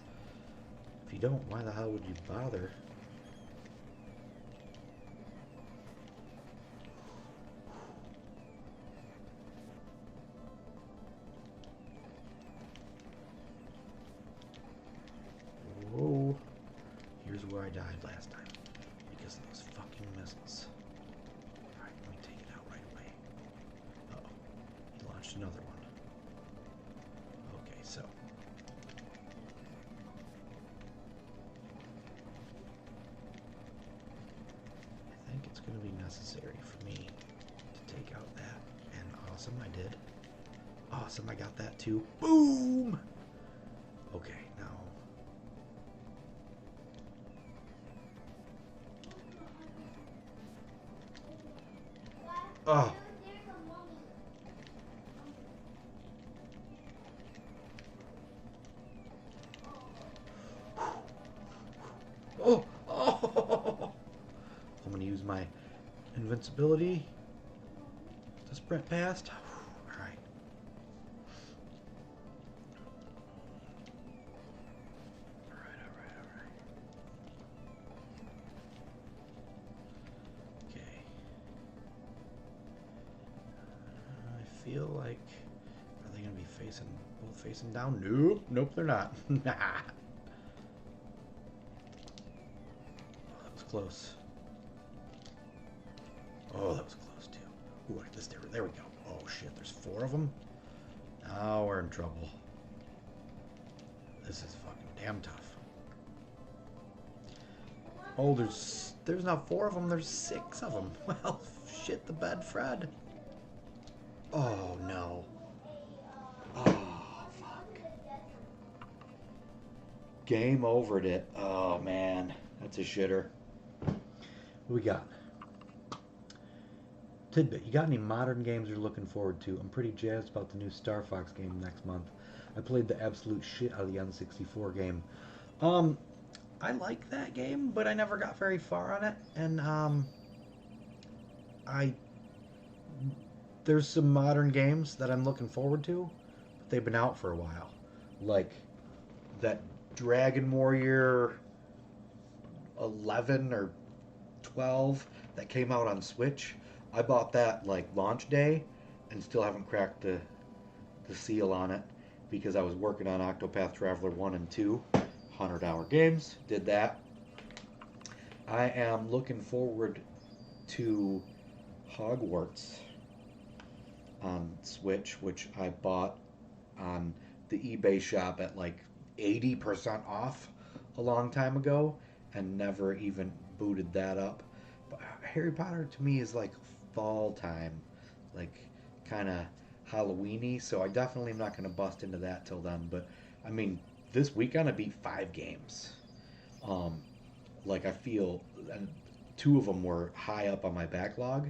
if you don't, why the hell would you bother? Whoa. Here's where I died last time. Because of those fucking missiles. Alright, let me take it out right away. Uh-oh. He launched another one. Okay, so. I think it's going to be necessary for me to take out that. And awesome, I did. Awesome, I got that too. Boom! Okay, now. Oh. Oh. Oh. I'm going to use my invincibility to sprint past. All right. All right. Okay. I feel like, are they going to be both facing down? Nope. Nope, they're not. Nah. Oh, that was close. Oh, that was close too. Ooh, there we go. Oh shit, there's 4 of them? Now we're in trouble. This is fucking damn tough. Oh, there's not 4 of them, there's 6 of them. Well, shit the bed, Fred. Oh, no. Oh, fuck. Game overed it. Oh, man. That's a shitter. What we got? Tidbit. You got any modern games you're looking forward to? I'm pretty jazzed about the new Star Fox game next month. I played the absolute shit out of the N64 game. I like that game, but I never got very far on it. And, there's some modern games that I'm looking forward to, but they've been out for a while. Like that Dragon Warrior 11 or 12 that came out on Switch. I bought that like launch day and still haven't cracked the seal on it because I was working on Octopath Traveler 1 and 2, 100-hour games, did that. I am looking forward to Hogwarts on Switch, which I bought on the eBay shop at like 80% off a long time ago and never even booted that up. But Harry Potter to me is like fall time, like kind of Halloweeny, so I definitely am not going to bust into that till then. But I mean, this weekend I beat 5 games. Like I feel, and two of them were high up on my backlog.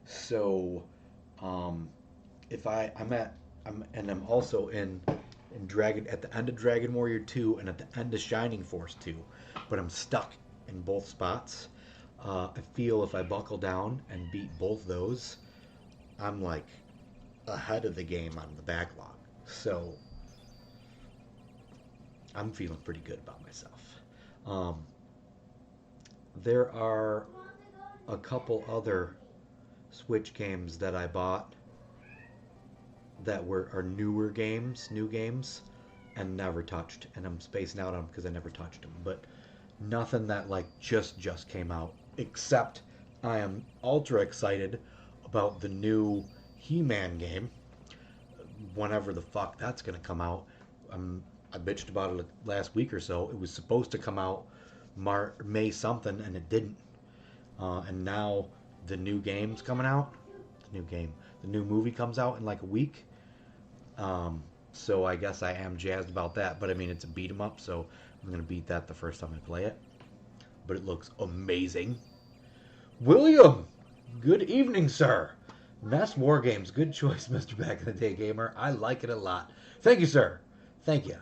So um, if I'm also in Dragon at the end of Dragon Warrior 2 and at the end of Shining Force 2, but I'm stuck in both spots. I feel if I buckle down and beat both those, I'm like ahead of the game on the backlog. So I'm feeling pretty good about myself. Um, there are a couple other Switch games that I bought that are new games, and never touched. And I'm spacing out on them because I never touched them. But nothing that like just came out. Except I am ultra excited about the new He-Man game. Whenever the fuck that's gonna come out. I bitched about it last week or so. It was supposed to come out May something, and it didn't. And now the new game's coming out. The new movie comes out in like a week. So I guess I am jazzed about that. But I mean, it's a beat 'em up, so I'm gonna beat that the first time I play it. But it looks amazing. William, good evening, sir. Nest War Games, good choice, Mr. Back in the Day Gamer. I like it a lot. Thank you, sir. Thank you.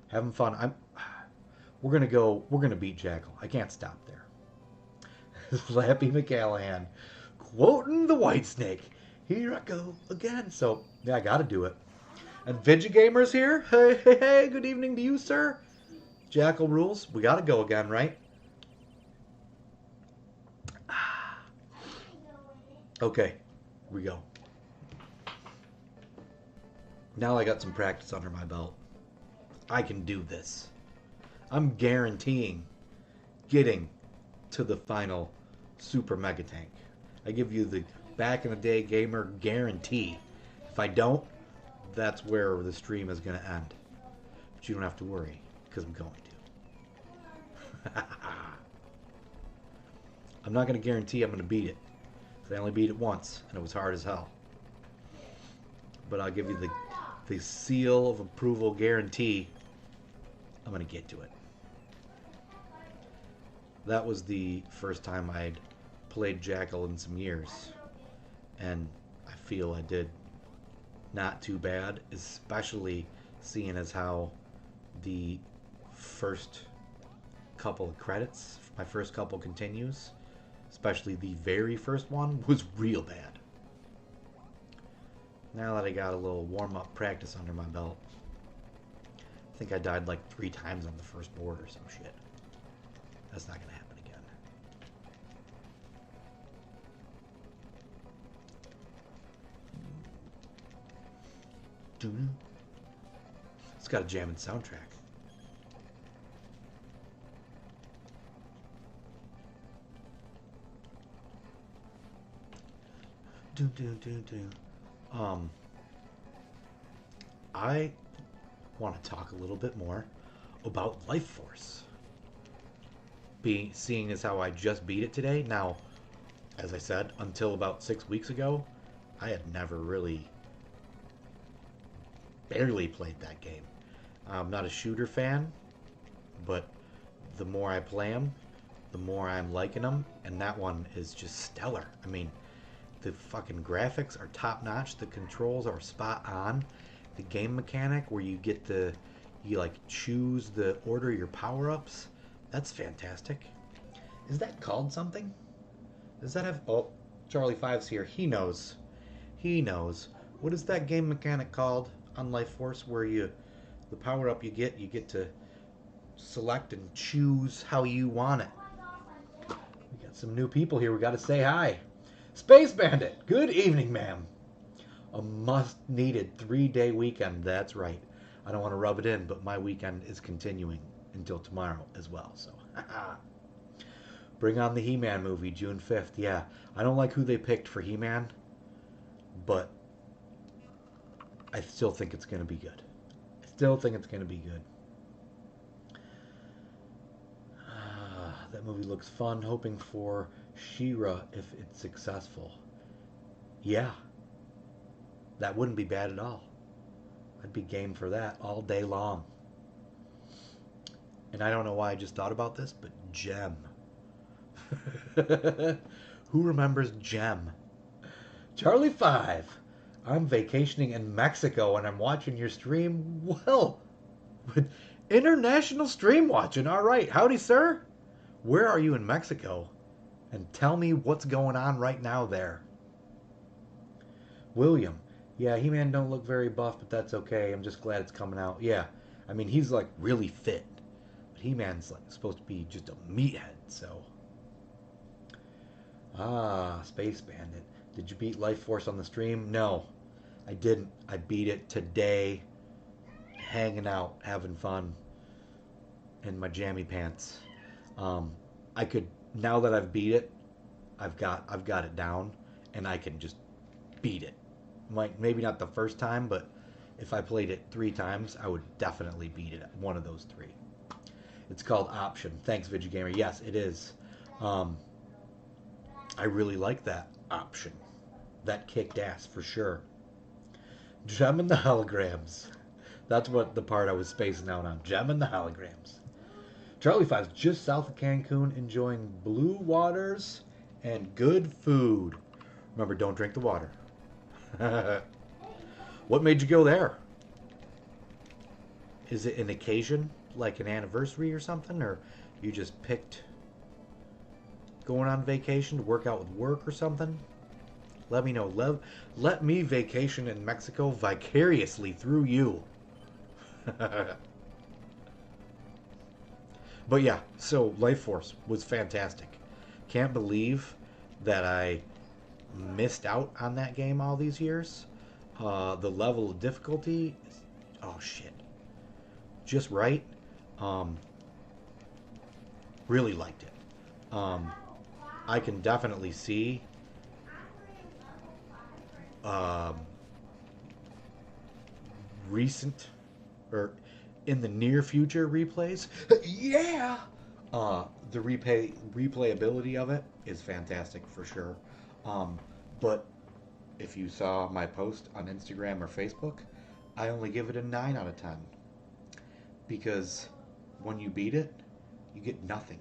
Having fun. We're gonna beat Jackal. I can't stop there. Flappy McCallahan, quoting the White Snake. Here I go again. So yeah, I gotta do it. And Vigigamer's here. Hey, hey, hey, good evening to you, sir. Jackal rules. We gotta go again, right? Okay, here we go. Now I got some practice under my belt. I can do this. I'm guaranteeing getting to the final Super Mega Tank. I give you the Back in the Day Gamer guarantee. If I don't, that's where the stream is going to end. But you don't have to worry, because I'm going to. I'm not going to guarantee I'm going to beat it. I only beat it once, and it was hard as hell. But I'll give you the seal of approval guarantee. I'm going to get to it. That was the first time I'd played Jackal in some years. And I feel I did not too bad, especially seeing as how the first couple of credits, my first couple continues, especially the very first one, was real bad. Now that I got a little warm-up practice under my belt, I think I died like 3 times on the first board or some shit. That's not going to happen again. It's got a jamming soundtrack. I want to talk a little bit more about Life Force. Seeing as how I just beat it today. Now, as I said, until about 6 weeks ago, I had never really barely played that game. I'm not a shooter fan, but the more I play them, the more I'm liking them, and that one is just stellar. I mean, the fucking graphics are top notch, the controls are spot on, the game mechanic where you like choose the order of your power-ups, that's fantastic. Is that called something? Does that have... Oh, Charlie Five's here. He knows. He knows. What is that game mechanic called on Life Force where the power-up you get to select and choose how you want it? We got some new people here. We got to say hi. Space Bandit, good evening, ma'am. A must-needed 3-day weekend. That's right. I don't want to rub it in, but my weekend is continuing until tomorrow as well. So, bring on the He-Man movie, June 5th. Yeah, I don't like who they picked for He-Man, but I still think it's going to be good. I still think it's going to be good. That movie looks fun. Hoping for She-Ra if it's successful. Yeah, that wouldn't be bad at all. I'd be game for that all day long. And I don't know why I just thought about this, but Gem. Who remembers Gem? Charlie 5. I'm vacationing in Mexico and I'm watching your stream. Well, with international stream watching. All right. Howdy, sir. Where are you in Mexico? And tell me what's going on right now there. William. Yeah, He-Man don't look very buff, but that's okay. I'm just glad it's coming out. Yeah. I mean, he's like really fit. But He-Man's like supposed to be just a meathead, so. Ah, Space Bandit. Did you beat Life Force on the stream? No, I didn't. I beat it today, hanging out, having fun in my jammy pants. I could now that I've beat it, I've got it down, and I can just beat it. Maybe not the first time, but if I played it 3 times, I would definitely beat it at one of those 3. It's called Option. Thanks, Vigigamer. Yes, it is. I really like that option. That kicked ass for sure. Gem and the holograms. That's what the part I was spacing out on. Gem and the holograms. Charlie 5's just south of Cancun, enjoying blue waters and good food. Remember, don't drink the water. What made you go there? Is it an occasion, like an anniversary or something, or you just picked going on vacation to work out with work or something? Let me know. Let me vacation in Mexico vicariously through you. But yeah, so Life Force was fantastic. Can't believe that I missed out on that game all these years. The level of difficulty, oh shit, just right. Really liked it. I can definitely see recent or in the near future replays. Yeah, the replayability of it is fantastic for sure. But if you saw my post on Instagram or Facebook, I only give it a 9 out of 10 because when you beat it, you get nothing.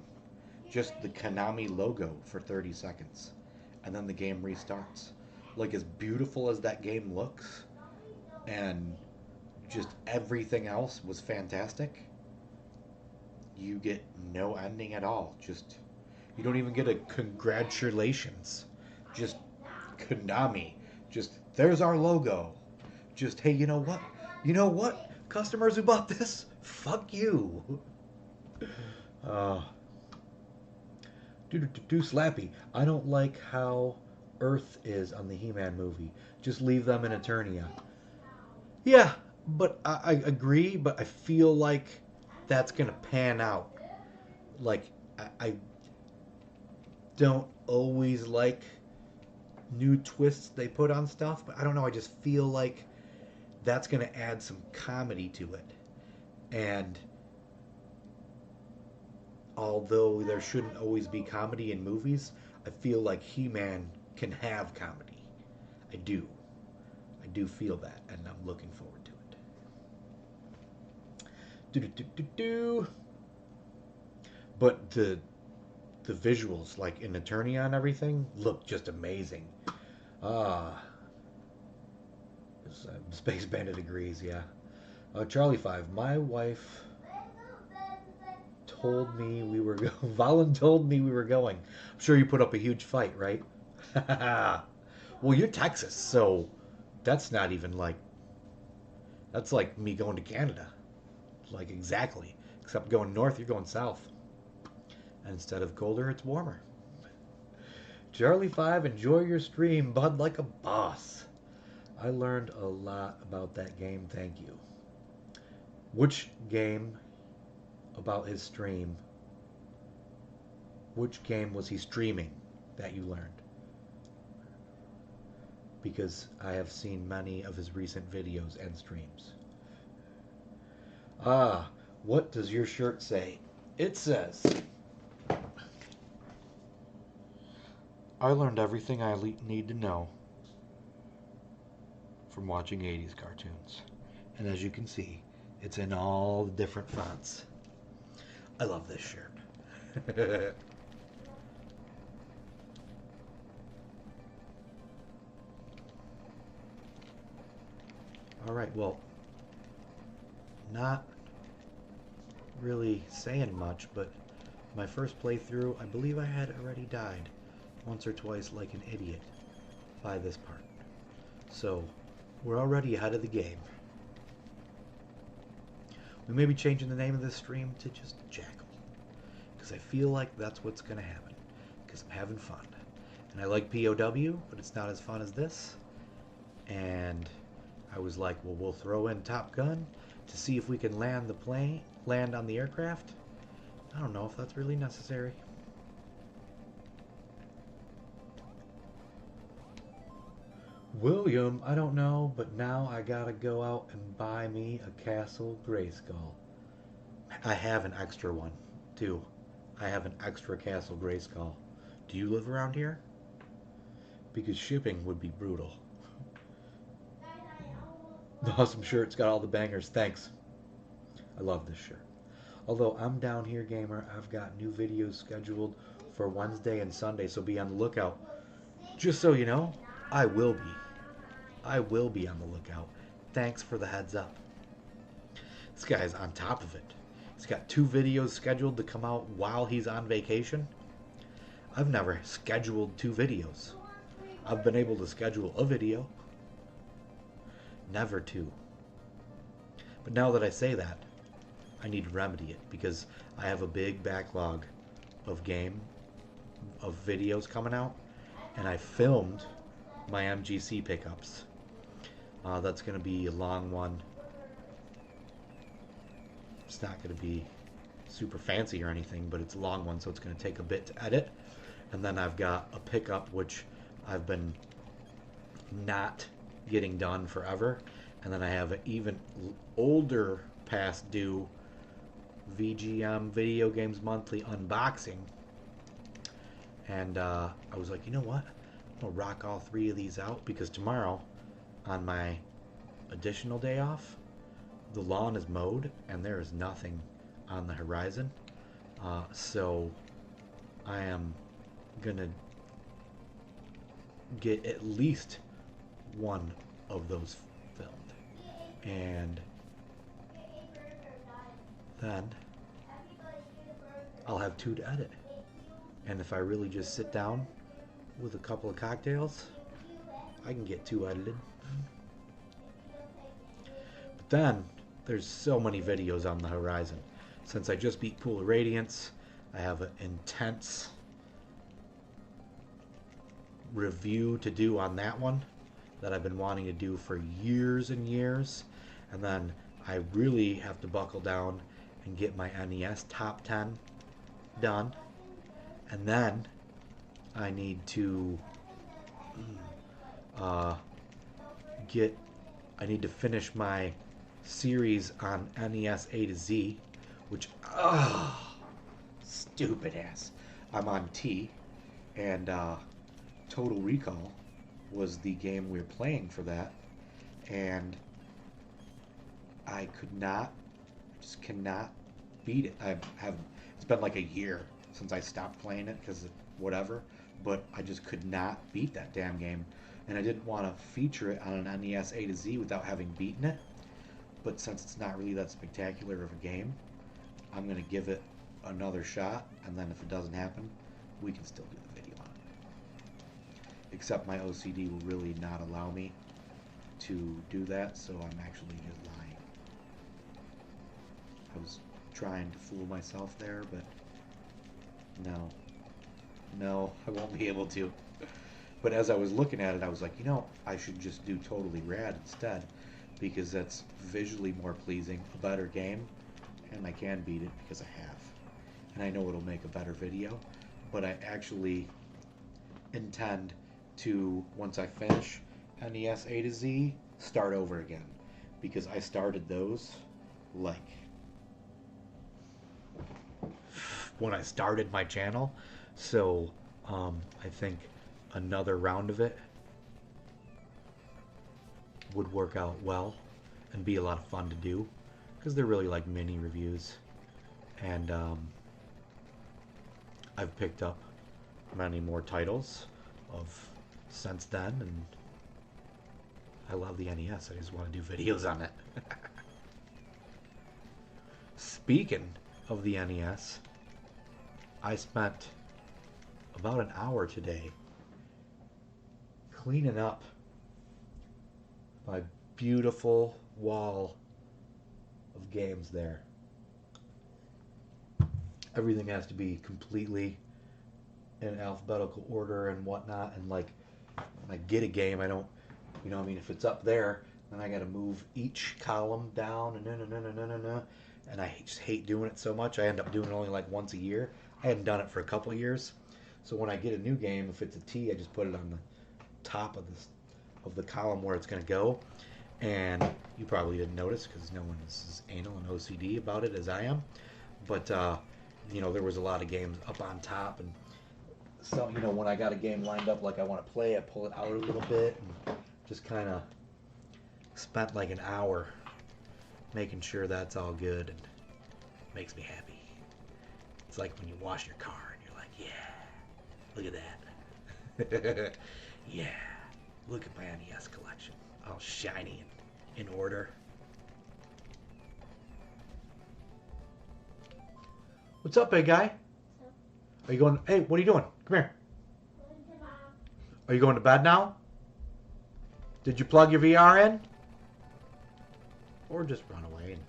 Just the Konami logo for 30 seconds, and then the game restarts. Like, as beautiful as that game looks, and just everything else was fantastic, you get no ending at all. Just, you don't even get a congratulations. Just Konami. Just, there's our logo. Just, hey, you know what? You know what? Customers who bought this, fuck you. Do Slappy. I don't like how Earth is on the He-Man movie. Just leave them in Eternia. Yeah, but I agree, but I feel like that's going to pan out. Like, I don't always like new twists they put on stuff, but I don't know, I just feel like that's going to add some comedy to it. And although there shouldn't always be comedy in movies, I feel like He-Man can have comedy. I do. I do feel that, and I'm looking forward to it. But the visuals, like in Eternia and everything, look just amazing. Space Bandit agrees, yeah. Charlie 5, my wife told me we were going. Valen told me we were going. I'm sure you put up a huge fight, right? Well, you're Texas, so that's not even like. That's like me going to Canada. Like, exactly. Except going north, you're going south. And instead of colder, it's warmer. Charlie 5, enjoy your stream, bud, like a boss. I learned a lot about that game, thank you. Which game about his stream? Which game was he streaming that you learned? Because I have seen many of his recent videos and streams. What does your shirt say? It says, I learned everything I need to know from watching 80s cartoons. And as you can see, it's in all the different fonts. I love this shirt. Alright, well, not really saying much, but my first playthrough, I believe I had already died once or twice like an idiot by this part. So, we're already ahead of the game. We may be changing the name of this stream to just Jackal, because I feel like that's what's going to happen, because I'm having fun. And I like POW, but it's not as fun as this. And I was like, well, we'll throw in Top Gun to see if we can land on the aircraft. I don't know if that's really necessary. William, I don't know, but now I gotta go out and buy me a Castle Grayskull. I have an extra one, too. I have an extra Castle Grayskull. Do you live around here? Because shipping would be brutal. The awesome shirt's got all the bangers. Thanks. I love this shirt. Although I'm down here, gamer, I've got new videos scheduled for Wednesday and Sunday, so be on the lookout. Just so you know, I will be. I will be on the lookout. Thanks for the heads up. This guy's on top of it. He's got 2 videos scheduled to come out while he's on vacation. I've never scheduled 2 videos. I've been able to schedule a video. Never 2. But now that I say that, I need to remedy it because I have a big backlog of videos coming out, and I filmed my MGC pickups. That's going to be a long one. It's not going to be super fancy or anything, but it's a long one, so it's going to take a bit to edit. And then I've got a pickup which I've been not getting done forever. And then I have an even older past due VGM Video Games Monthly unboxing. And I was like, you know what? I'm going to rock all 3 of these out because tomorrow, on my additional day off, the lawn is mowed and there is nothing on the horizon. So I am going to get at least one of those filmed. And then I'll have 2 to edit. And if I really just sit down with a couple of cocktails, I can get 2 edited. But then there's so many videos on the horizon. Since I just beat Pool of Radiance, I have an intense review to do on that one that I've been wanting to do for years and years. And then I really have to buckle down and get my NES top 10 done. And then I need to I need to finish my series on NES A to Z, which stupid ass. I'm on T, and Total Recall was the game we were playing for that, and I just cannot beat it. It's been like a year since I stopped playing it because whatever, but I just could not beat that damn game. And I didn't want to feature it on an NES A to Z without having beaten it. But since it's not really that spectacular of a game, I'm going to give it another shot. And then if it doesn't happen, we can still do the video on it. Except my OCD will really not allow me to do that, so I'm actually just lying. I was trying to fool myself there, but no, I won't be able to. But as I was looking at it, I was like, you know, I should just do Totally Rad instead, because that's visually more pleasing, a better game, and I can beat it because I have. And I know it'll make a better video, but I actually intend to, once I finish NES A to Z, start over again, because I started those like when I started my channel. So I think another round of it would work out well and be a lot of fun to do, because they're really like mini reviews. And I've picked up many more titles since then, and I love the NES. I just want to do videos on it. Speaking of the NES, I spent about an hour today cleaning up my beautiful wall of games there. Everything has to be completely in alphabetical order and whatnot. And like, when I get a game, I don't, you know, I mean, if it's up there, then I got to move each column down and I just hate doing it so much. I end up doing it only like once a year. I hadn't done it for a couple of years. So when I get a new game, if it's a T, I just put it on the top of the column where it's going to go. And you probably didn't notice because no one is as anal and OCD about it as I am. But you know, there was a lot of games up on top, and so, you know, when I got a game lined up like I want to play, I pull it out a little bit and just kind of spent like an hour making sure that's all good, and it makes me happy. It's like when you wash your car and you're like, yeah, look at that. Yeah, look at my NES collection, all shiny and in order. What's up, big guy? Are you going? Hey, what are you doing? Come here. Are you going to bed now? Did you plug your VR in? Or just run away and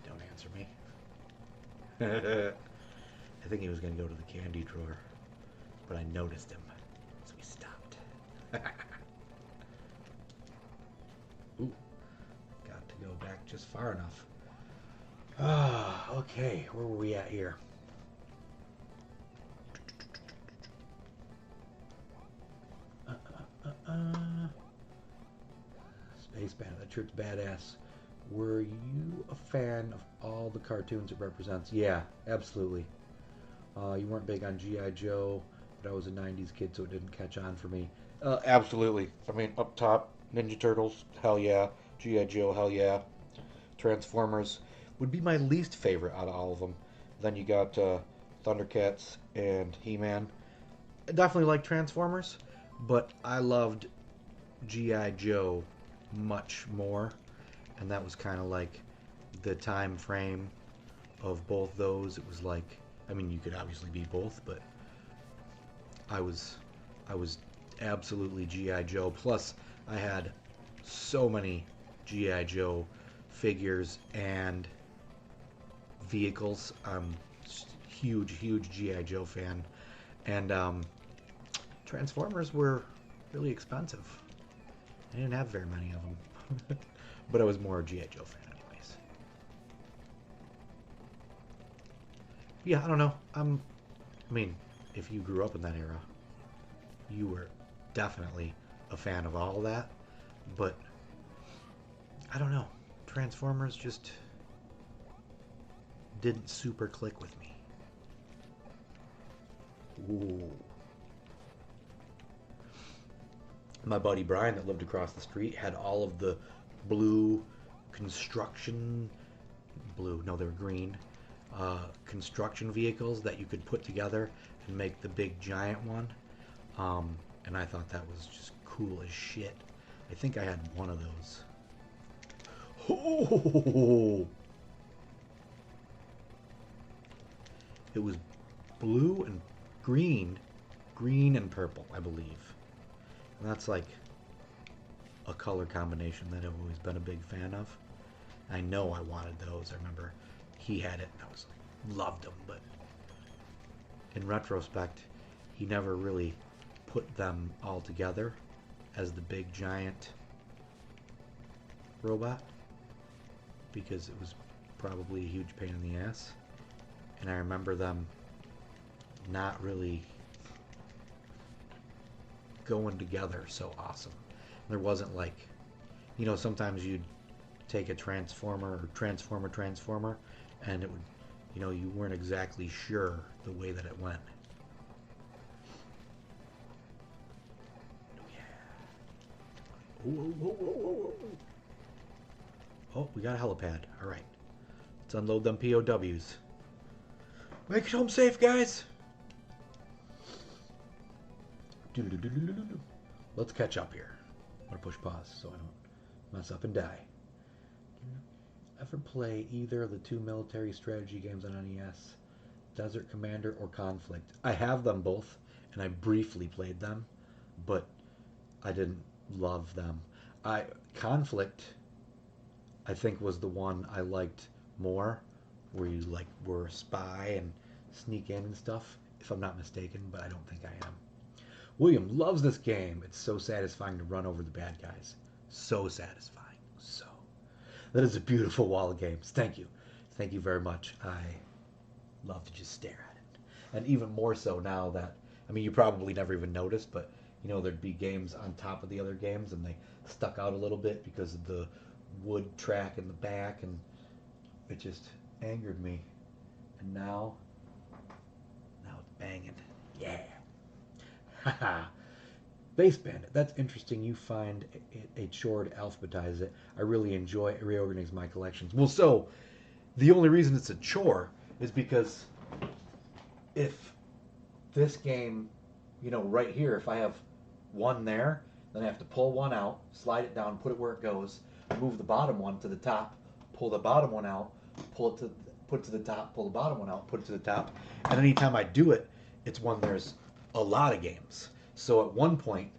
don't answer me? I think he was going to go to the candy drawer, but I noticed him, so he stopped. Ooh, got to go back just far enough. Ah, okay, where were we at here? Space Bandit, that shirt's badass. Were you a fan of all the cartoons it represents? Yeah, absolutely. You weren't big on G.I. Joe, but I was a 90s kid, so it didn't catch on for me. Absolutely. I mean, up top, Ninja Turtles, hell yeah. G.I. Joe, hell yeah. Transformers would be my least favorite out of all of them. Then you got Thundercats and He-Man. I definitely like Transformers, but I loved G.I. Joe much more, and that was kind of like the time frame of both those. It was like, I mean, you could obviously be both, but I was absolutely G.I. Joe. Plus, I had so many G.I. Joe figures and vehicles. I'm huge G.I. Joe fan, and Transformers were really expensive. I didn't have very many of them, but I was more a G.I. Joe fan anyways. Yeah, I don't know. I mean, if you grew up in that era, you were definitely a fan of all of that, but I don't know. Transformers just didn't super click with me. Ooh. My buddy Brian that lived across the street had all of the blue construction, no, they were green, construction vehicles that you could put together and make the big giant one. And I thought that was just cool as shit. I think I had one of those. Oh! It was blue and green and purple, I believe. And that's like a color combination that I've always been a big fan of. I know I wanted those. I remember he had it and I was like, loved them, but in retrospect, he never really put them all together as the big giant robot because it was probably a huge pain in the ass. And I remember them not really going together so awesome. There wasn't like, you know, sometimes you'd take a transformer or transformer and it would, you know, you weren't exactly sure the way that it went. Oh, we got a helipad. All right, let's unload them POWs. Make it home safe, guys. Let's catch up here. I'm gonna push pause so I don't mess up and die. Ever play either of the two military strategy games on NES, Desert Commander or Conflict? I have them both, and I briefly played them, but I didn't love them. Conflict, I think, was the one I liked more, where you like were a spy and sneak in and stuff, if I'm not mistaken, but I don't think I am. William loves this game. It's so satisfying to run over the bad guys. So satisfying. So. That is a beautiful wall of games. Thank you. Thank you very much. I love to just stare at it. And even more so now that, I mean, you probably never even noticed, but, you know, there'd be games on top of the other games and they stuck out a little bit because of the wood track in the back, and it just angered me. And now it's banging. Yeah. Haha. Base Bandit. That's interesting. You find a chore to alphabetize it. I really enjoy reorganizing my collections. Well, so the only reason it's a chore is because if this game, you know, right here, if I have one there, then I have to pull one out, slide it down, put it where it goes, move the bottom one to the top, pull the bottom one out, put it to the top, pull the bottom one out, put it to the top. And anytime I do it, it's when there's a lot of games. So at one point,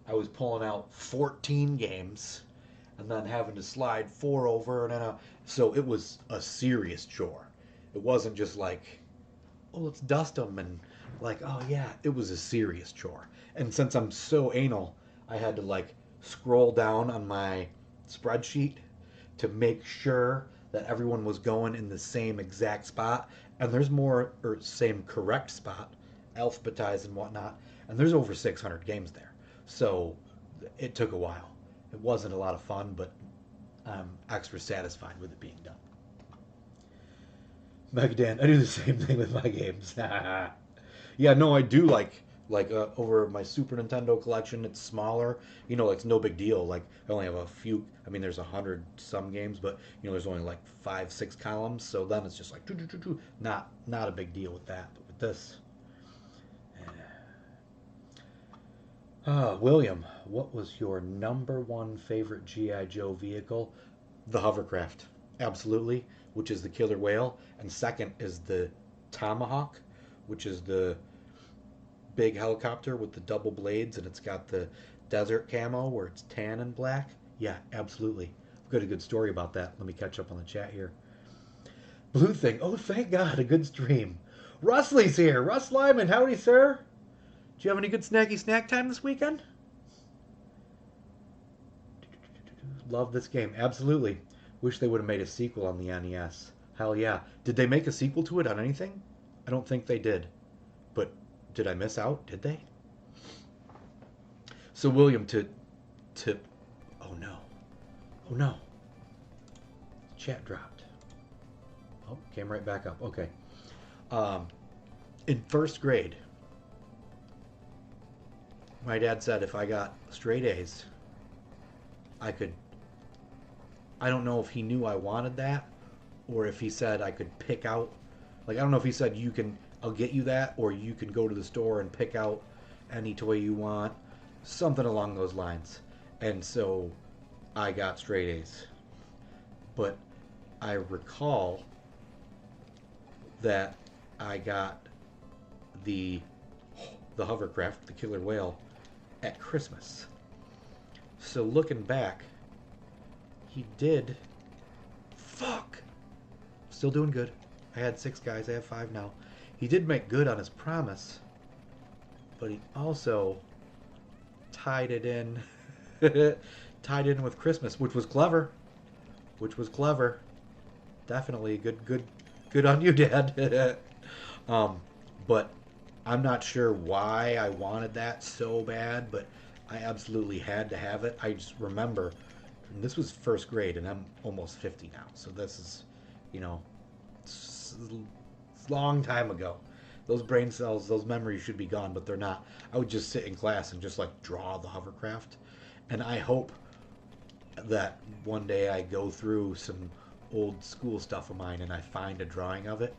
I was pulling out 14 games and then having to slide 4 over. And then so it was a serious chore. It wasn't just like, oh, let's dust them and like, oh yeah, it was a serious chore. And since I'm so anal, I had to like scroll down on my spreadsheet to make sure that everyone was going in the same exact spot. And there's more, or same correct spot, alphabetized and whatnot, and there's over 600 games there, so it took a while. It wasn't a lot of fun, but I'm extra satisfied with it being done. Megadan, I do the same thing with my games. Yeah, no, I do like over my Super Nintendo collection. It's smaller, you know, like it's no big deal. Like I only have a few. I mean, there's 100 some games, but you know, there's only like 5-6 columns. So then it's just like not a big deal with that. But with this. William, what was your #1 favorite G.I. Joe vehicle? The hovercraft, absolutely, which is the killer whale. And second is the Tomahawk, which is the big helicopter with the double blades, and it's got the desert camo where it's tan and black. Yeah, absolutely. I've got a good story about that. Let me catch up on the chat here. Blue Thing, oh, thank God, a good stream. Rusley's here. Russ Lyman, howdy, sir. Do you have any good snacky snack time this weekend? Love this game. Absolutely. Wish they would have made a sequel on the NES. Hell yeah. Did they make a sequel to it on anything? I don't think they did. But did I miss out? Did they? So William, to oh no. Oh no. Chat dropped. Oh, came right back up. Okay. In first grade, my dad said if I got straight A's, I don't know if he knew I wanted that, or if he said I could pick out, like, I don't know if he said I'll get you that, or you can go to the store and pick out any toy you want, something along those lines. And so I got straight A's. But I recall that I got the hovercraft, the killer whale, at Christmas. So looking back, he did. Fuck! Still doing good. I had 6 guys, I have 5 now. He did make good on his promise, but he also tied it in tied it in with Christmas, which was clever. Definitely good on you, Dad. But I'm not sure why I wanted that so bad, but I absolutely had to have it. I just remember, this was first grade, and I'm almost 50 now, so this is, you know, it's a long time ago. Those brain cells, those memories should be gone, but they're not. I would just sit in class and just like draw the hovercraft, and I hope that one day I go through some old school stuff of mine and I find a drawing of it,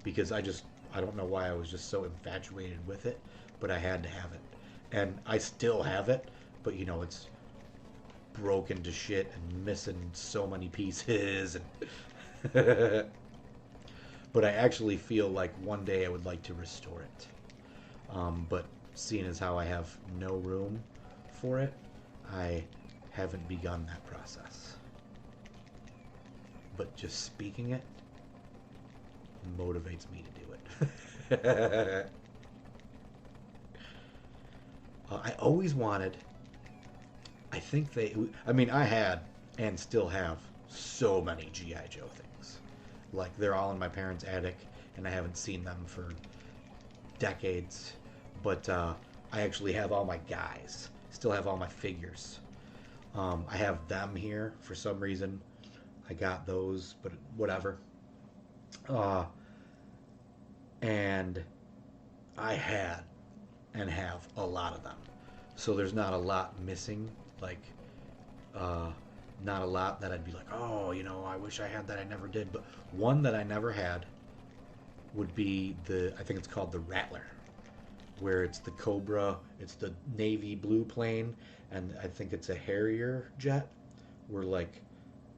because I don't know why I was just so infatuated with it, but I had to have it. And I still have it, but you know, it's broken to shit and missing so many pieces. And but I actually feel like one day I would like to restore it. But seeing as how I have no room for it, I haven't begun that process. But just speaking it motivates me to do it. I always wanted, I mean, I had and still have so many G.I. Joe things. Like, they're all in my parents' attic, and I haven't seen them for decades. But I actually have all my guys, still have all my figures. I have them here for some reason. I got those, but whatever. And I had and have a lot of them. So there's not a lot missing. Like, not a lot that I'd be like, oh, you know, I wish I had that. I never did. But one that I never had would be I think it's called the Rattler, where it's the Cobra, it's the navy blue plane, and I think it's a Harrier jet, where like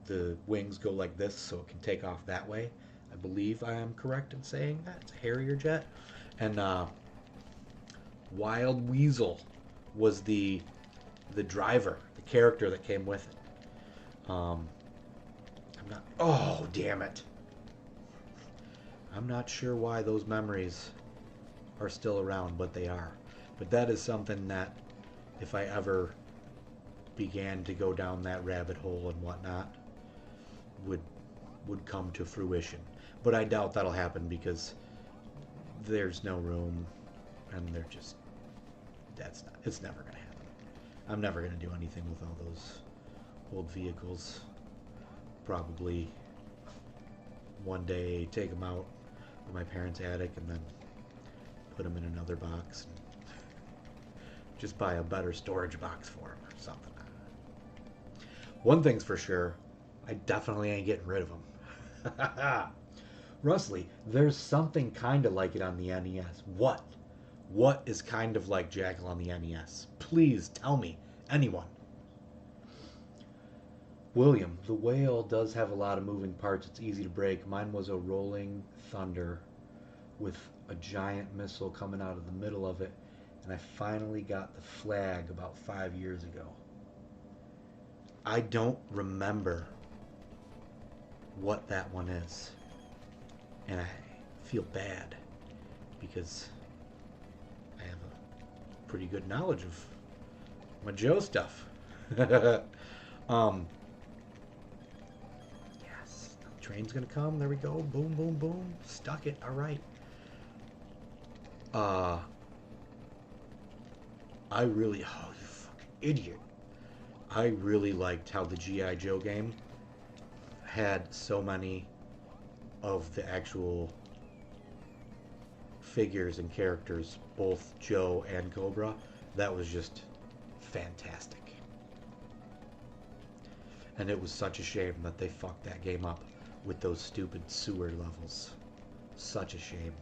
the wings go like this so it can take off that way. I believe I am correct in saying that. It's a Harrier jet. And Wild Weasel was the driver, the character that came with it. I'm not. Oh, damn it! I'm not sure why those memories are still around, but they are. But that is something that, if I ever began to go down that rabbit hole and whatnot, would come to fruition. But I doubt that'll happen because there's no room, and it's never gonna happen. I'm never gonna do anything with all those old vehicles. Probably one day take them out of my parents' attic and then put them in another box and just buy a better storage box for them or something. One thing's for sure, I definitely ain't getting rid of them. Rustley, there's something kind of like it on the NES. What? What is kind of like Jackal on the NES? Please tell me. Anyone. William, the whale does have a lot of moving parts. It's easy to break. Mine was a rolling thunder with a giant missile coming out of the middle of it, and I finally got the flag about 5 years ago. I don't remember what that one is, and I feel bad because I have a pretty good knowledge of my Joe stuff. Yes, the train's gonna come. There we go. Boom, boom, boom. Stuck it. All right. I really, oh, you fucking idiot. I really liked how the G.I. Joe game had so many of the actual figures and characters, both Joe and Cobra. That was just fantastic. And it was such a shame that they fucked that game up with those stupid sewer levels. Such a shame.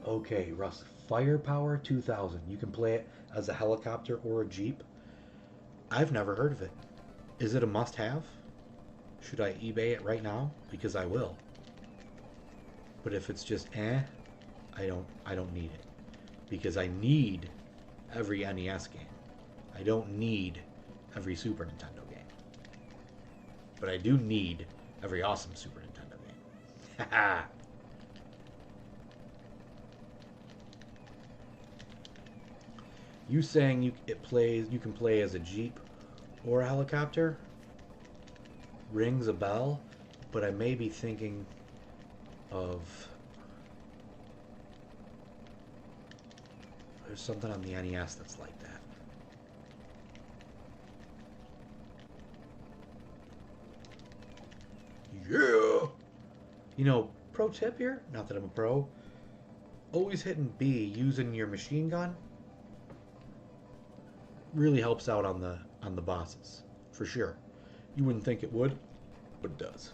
Okay, Russ. Firepower 2000. You can play it as a helicopter or a jeep. I've never heard of it. Is it a must-have? Should I eBay it right now? Because I will. But if it's just I don't need it. Because I need every NES game. I don't need every Super Nintendo game. But I do need every awesome Super Nintendo game. Haha. You saying you can play as a Jeep or a helicopter rings a bell, but I may be thinking of, there's something on the NES that's like that. Yeah! You know, pro tip here, not that I'm a pro, always hitting B using your machine gun really helps out on the bosses, for sure. You wouldn't think it would, but it does.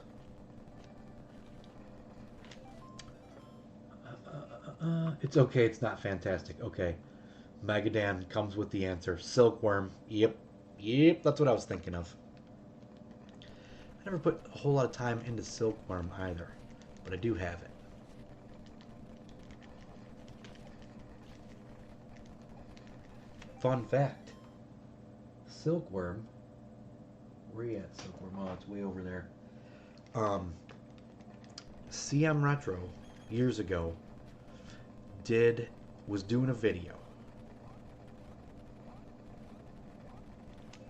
It's okay, it's not fantastic. Okay. Magadan comes with the answer. Silkworm. Yep. Yep, that's what I was thinking of. I never put a whole lot of time into Silkworm either, but I do have it. Fun fact. Silkworm. Where you at, Silkworm? Oh, it's way over there. CM Retro, years ago, was doing a video.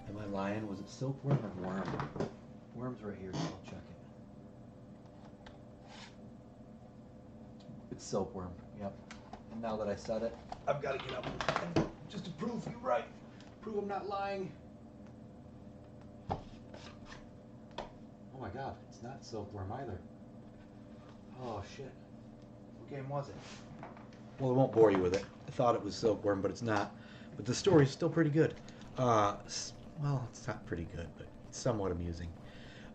Am I lying? Was it Silkworm or Worm? Worm's right here, so I'll check it. It's Silkworm, yep. And now that I said it, I've got to get up and just to prove you right. Prove I'm not lying. Oh my god, it's not Silkworm either. Oh shit. What game was it? Well, I won't bore you with it. I thought it was Silkworm, but it's not. But the story's still pretty good. Well, it's not pretty good, but it's somewhat amusing.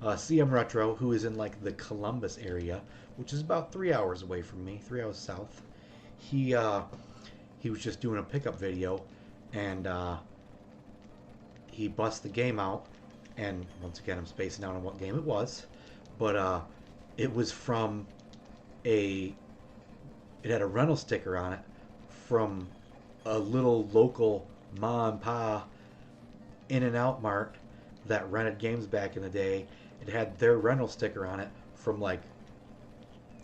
CM Retro, who is in like the Columbus area, which is about 3 hours away from me, 3 hours south. He was just doing a pickup video, and he bust the game out. And once again, I'm spacing out on what game it was, but it was from it had a rental sticker on it from a little local ma and pa in and out mart that rented games back in the day. It had their rental sticker on it from like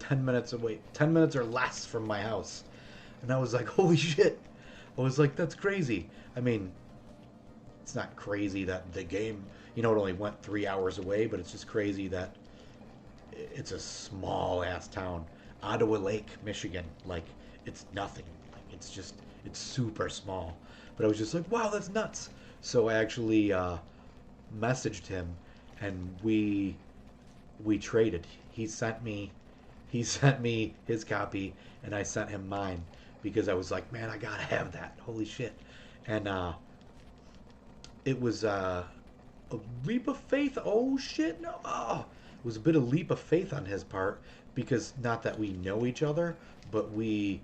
10 minutes away, 10 minutes or less from my house. And I was like, holy shit. I was like, that's crazy. I mean, it's not crazy that the game, it only went 3 hours away, but it's just crazy that it's a small ass town. Ottawa Lake, Michigan. Like, it's nothing. Like, it's super small. But I was just like, wow, that's nuts. So I actually messaged him, and we traded. He sent me his copy, and I sent him mine because I was like, man, I gotta have that. Holy shit. And it was a leap of faith. Oh shit, no. Oh, it was a bit of leap of faith on his part, because not that we know each other, but we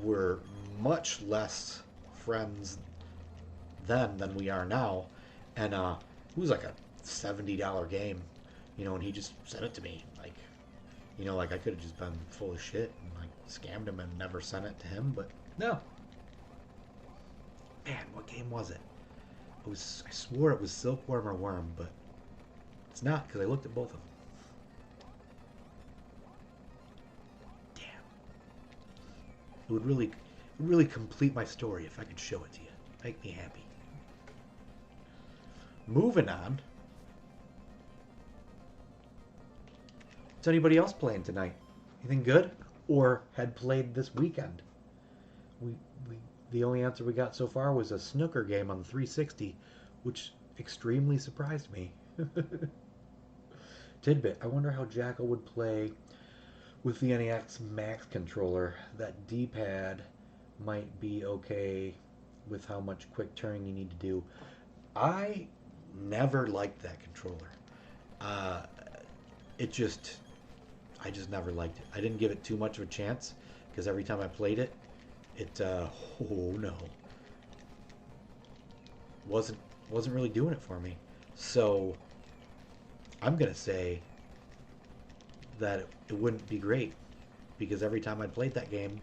were much less friends then than we are now. And it was like a $70 game, and he just sent it to me. Like, like I could have just been full of shit and like scammed him and never sent it to him, but no. Man, what game was it? I swore it was Silkworm or Worm, but it's not, because I looked at both of them. Damn. It would really complete my story if I could show it to you. Make me happy. Moving on. What's anybody else playing tonight? Anything good? Or had played this weekend? The only answer we got so far was a snooker game on the 360, which extremely surprised me. Tidbit, I wonder how Jackal would play with the NEX Max controller. That D-pad might be okay with how much quick turning you need to do. I never liked that controller. I just never liked it. I didn't give it too much of a chance, because every time I played it, oh no, wasn't really doing it for me. So I'm gonna say that it wouldn't be great, because every time I played that game,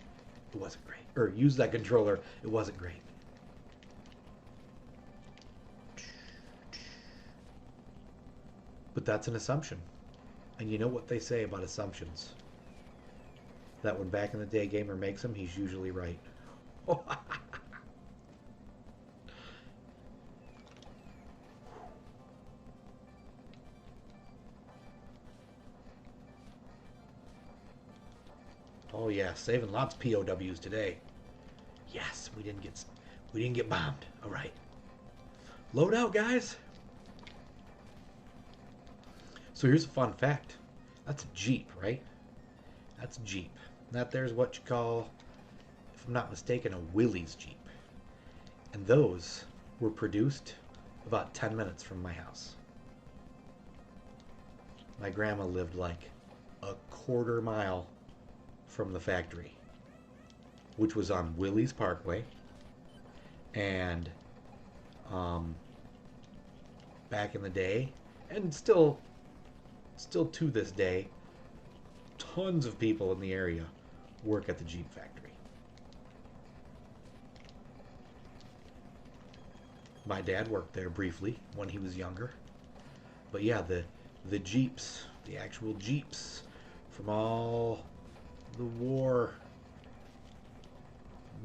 it wasn't great, or used that controller, it wasn't great. But that's an assumption, and you know what they say about assumptions. That when back in the day gamer makes them, he's usually right. Oh yeah, saving lots of POWs today. Yes, we didn't get bombed. All right, load out, guys. So here's a fun fact. That's a Jeep, right? That's a Jeep. That there's what you call, if I'm not mistaken, a Willys Jeep. And those were produced about 10 minutes from my house. My grandma lived like a quarter mile from the factory, which was on Willys Parkway. And um, back in the day, and still to this day, tons of people in the area work at the Jeep factory. My dad worked there briefly when he was younger. But yeah, the Jeeps, the actual Jeeps from all the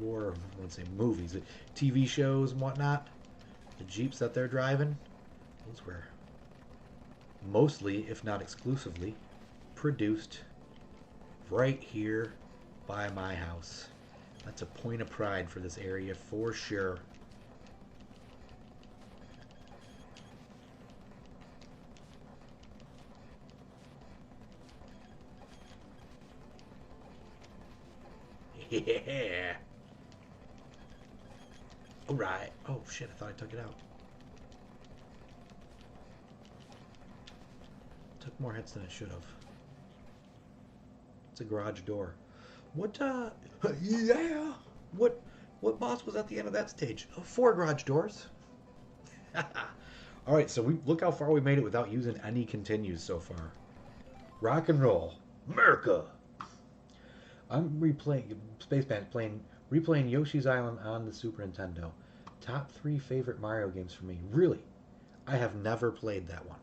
I wouldn't say movies, TV shows and whatnot, the Jeeps that they're driving, those were mostly, if not exclusively, produced right here by my house. That's a point of pride for this area for sure. Yeah. All right. Oh shit! I thought I took it out. Took more hits than I should have. It's a garage door. What? Yeah. What boss was at the end of that stage? Oh, 4 garage doors. All right. So we look how far we made it without using any continues so far. Rock and roll, America. I'm replaying Spaceman replaying Yoshi's Island on the Super Nintendo. Top 3 favorite Mario games for me. Really, I have never played that one.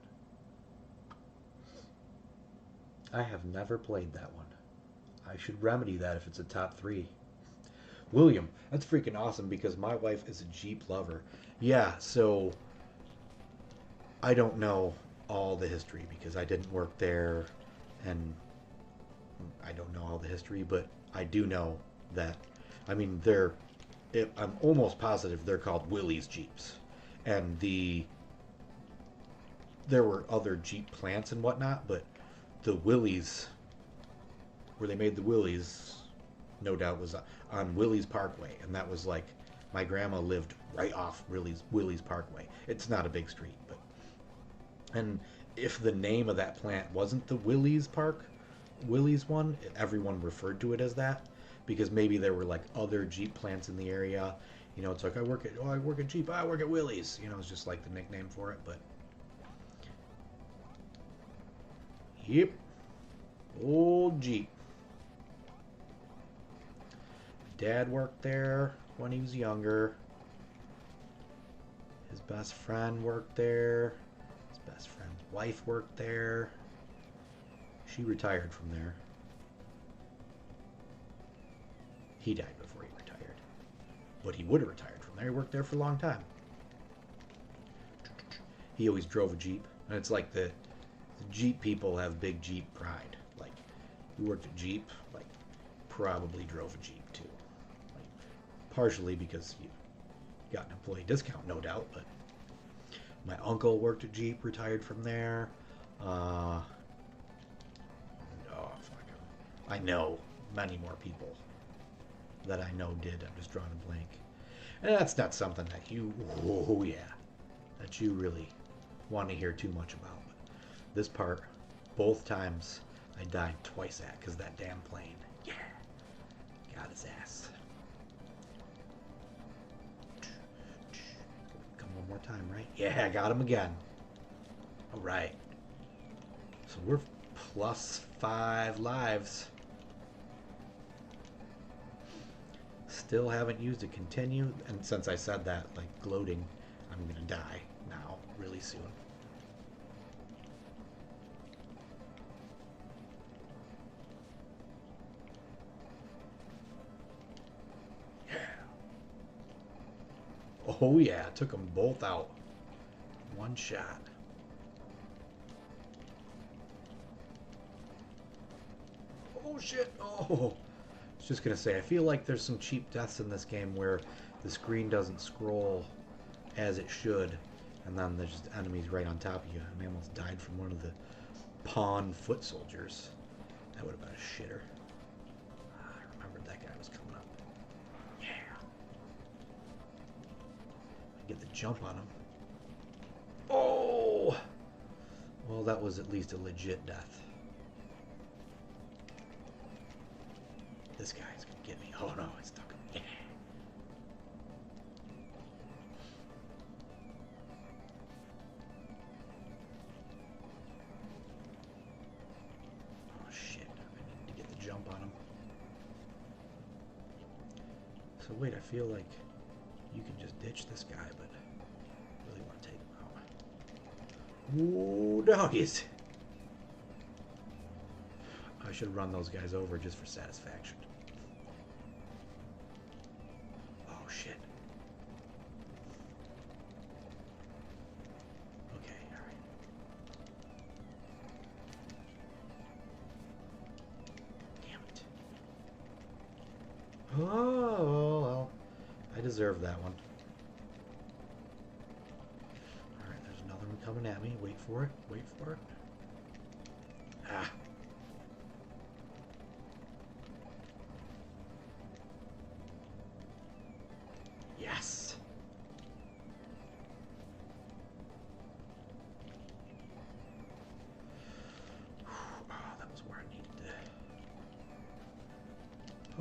I have never played that one. I should remedy that if it's a top 3. William, that's freaking awesome because my wife is a Jeep lover. Yeah, so I don't know all the history because I didn't work there and I don't know all the history, but I do know that, I mean, I'm almost positive they're called Willys Jeeps. And there were other Jeep plants and whatnot, but the Willys, where they made the Willys, no doubt was on Willys Parkway. And that was like, my grandma lived right off Willys Parkway. It's not a big street, but, and if the name of that plant wasn't the Willys one, everyone referred to it as that because maybe there were like other Jeep plants in the area. You know, it's like I work at Jeep, I work at Willys. You know, it's just like the nickname for it. But yep, old Jeep. Dad worked there when he was younger. His best friend worked there. His best friend's wife worked there. She retired from there. He died before he retired. But he would have retired from there. He worked there for a long time. He always drove a Jeep. And it's like the Jeep people have big Jeep pride. Like, who worked at Jeep, like, probably drove a Jeep too. Like, partially because you got an employee discount, no doubt. But my uncle worked at Jeep, retired from there. I know many more people that I know did. I'm just drawing a blank. And that's not something that that you really want to hear too much about. But this part, both times I died twice at because that damn plane. Yeah. Got his ass. Come one more time, right? Yeah, I got him again. All right. So we're plus 5 lives. Still haven't used a continue, and since I said that, like gloating, I'm gonna die now, really soon. Yeah. Oh yeah, took them both out. One shot. Oh shit, oh. I was just gonna say, I feel like there's some cheap deaths in this game where the screen doesn't scroll as it should, and then there's just enemies right on top of you. I almost died from one of the pawn foot soldiers. That would have been a shitter. I remembered that guy was coming up. Yeah. Get the jump on him. Oh! Well, that was at least a legit death. This guy's gonna get me. Oh no, it's stuck. Yeah. So wait, I feel like you can just ditch this guy, but I really want to take him out. Ooh, doggies! I should run those guys over just for satisfaction. Oh, shit. Okay, alright. Damn it. Oh, well. I deserve that one. Alright, there's another one coming at me. Wait for it. Wait for it. Ah. Yes. Oh, that was where I needed to.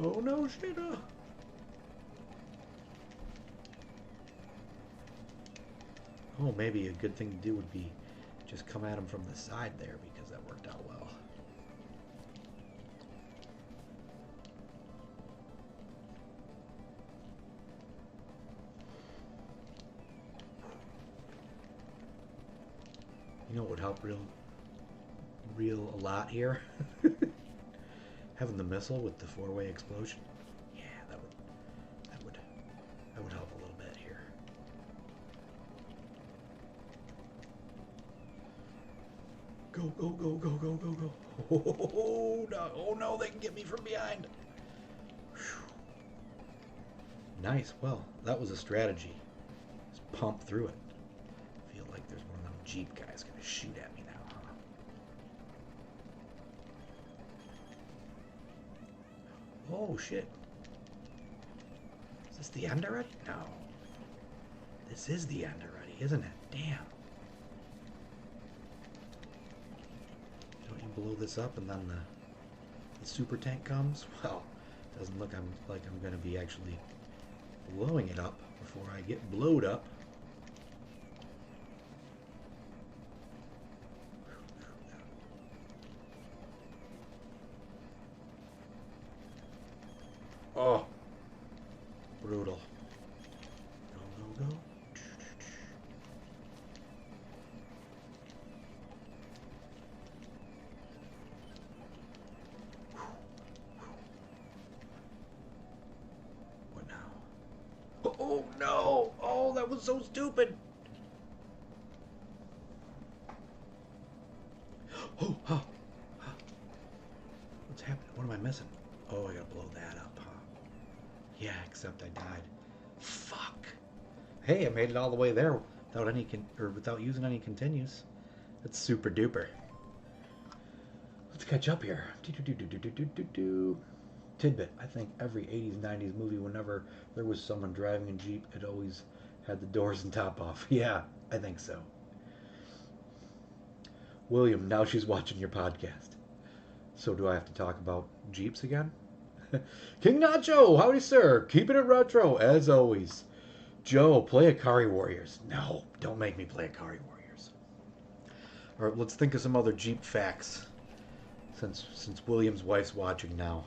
Oh no, Shida. Oh, maybe a good thing to do would be just come at him from the side there, because that worked out well. You know what would help real a lot here? Having the missile with the four-way explosion. Yeah, that would help a little bit here. Go, go, go, go, go, go, go. Oh no, oh no, they can get me from behind. Whew. Nice, well, that was a strategy. Just pump through it. I feel like there's one of them Jeep guys gonna shoot at me now, huh? Oh shit. Is this the end already? No. This is the end already, isn't it? Damn. Don't you blow this up and then the super tank comes? Well, it doesn't look like I'm gonna be actually blowing it up before I get blowed up. Oh, brutal. Go, go, go. What now? Oh no! Oh, that was so stupid. Oh, huh. What's happening? What am I missing? Oh, I gotta blow that up, huh? Yeah, except I died. Fuck. Hey, I made it all the way there without without using any continues. That's super duper. Let's catch up here. Tidbit. I think every 80s, 90s movie, whenever there was someone driving a Jeep, it always had the doors and top off. Yeah, I think so. William, now she's watching your podcast. So do I have to talk about Jeeps again? King Nacho, howdy sir, keeping it retro as always. Joe, play Akari Warriors. No, don't make me play Akari Warriors. All right, let's think of some other Jeep facts, since William's wife's watching now.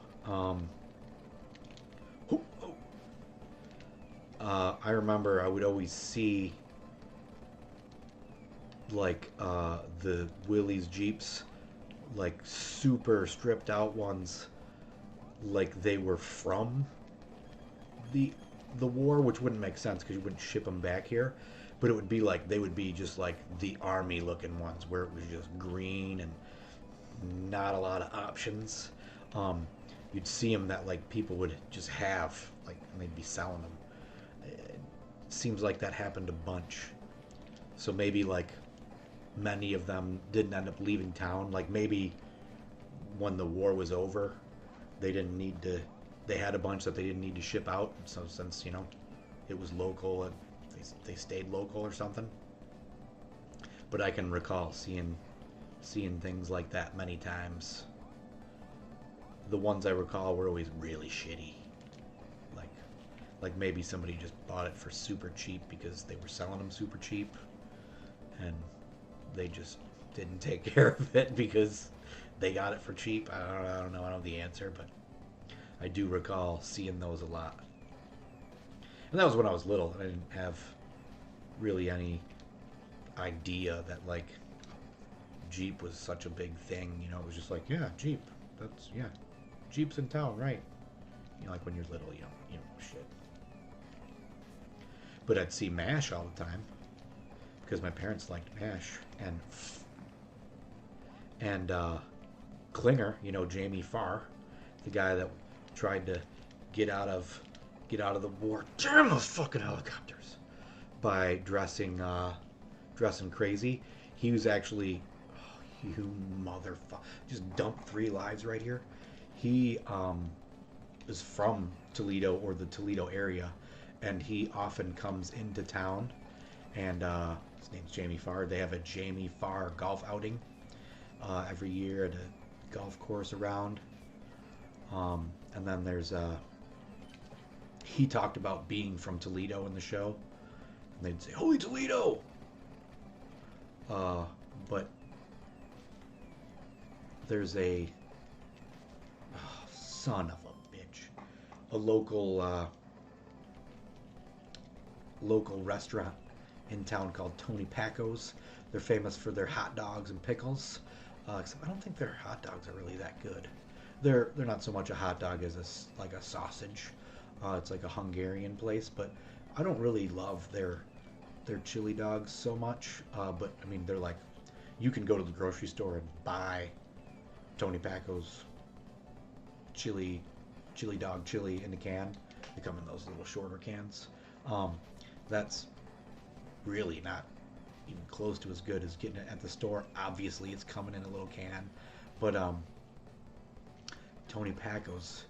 I remember I would always see like the Willys Jeeps, like super stripped out ones, like they were from the war, which wouldn't make sense because you wouldn't ship them back here, but it would be like they would be just like the army looking ones where it was just green and not a lot of options. You'd see them that like people would just have, like, and they'd be selling them. It seems like that happened a bunch. So maybe like many of them didn't end up leaving town. Like maybe when the war was over, they didn't need to. They had a bunch that they didn't need to ship out. So since, you know, it was local, and they stayed local or something. But I can recall seeing things like that many times. The ones I recall were always really shitty. Like maybe somebody just bought it for super cheap because they were selling them super cheap, and they just didn't take care of it because they got it for cheap. I don't know. I don't know the answer, but I do recall seeing those a lot. And that was when I was little, and I didn't have really any idea that like Jeep was such a big thing. You know, it was just like, yeah, Jeep. That's yeah, Jeep's in town, right? You know, like when you're little, you don't know shit. But I'd see MASH all the time because my parents liked MASH and Klinger, you know, Jamie Farr, the guy that tried to get out of the war. Damn those fucking helicopters! By dressing crazy. He was actually, oh, you motherfucker, just dumped 3 lives right here. He is from Toledo or the Toledo area, and he often comes into town. And his name's Jamie Farr. They have a Jamie Farr golf outing every year at a golf course around. And then there's he talked about being from Toledo in the show, and they'd say, "Holy Toledo!" But there's a son of a bitch, a local restaurant in town called Tony Paco's. They're famous for their hot dogs and pickles. Except I don't think their hot dogs are really that good. They're not so much a hot dog as like a sausage. It's like a Hungarian place, but I don't really love their chili dogs so much. But I mean, they're like, you can go to the grocery store and buy Tony Paco's chili dog chili in a can. They come in those little shorter cans. That's really not even close to as good as getting it at the store. Obviously, it's coming in a little can, but Tony Paco's,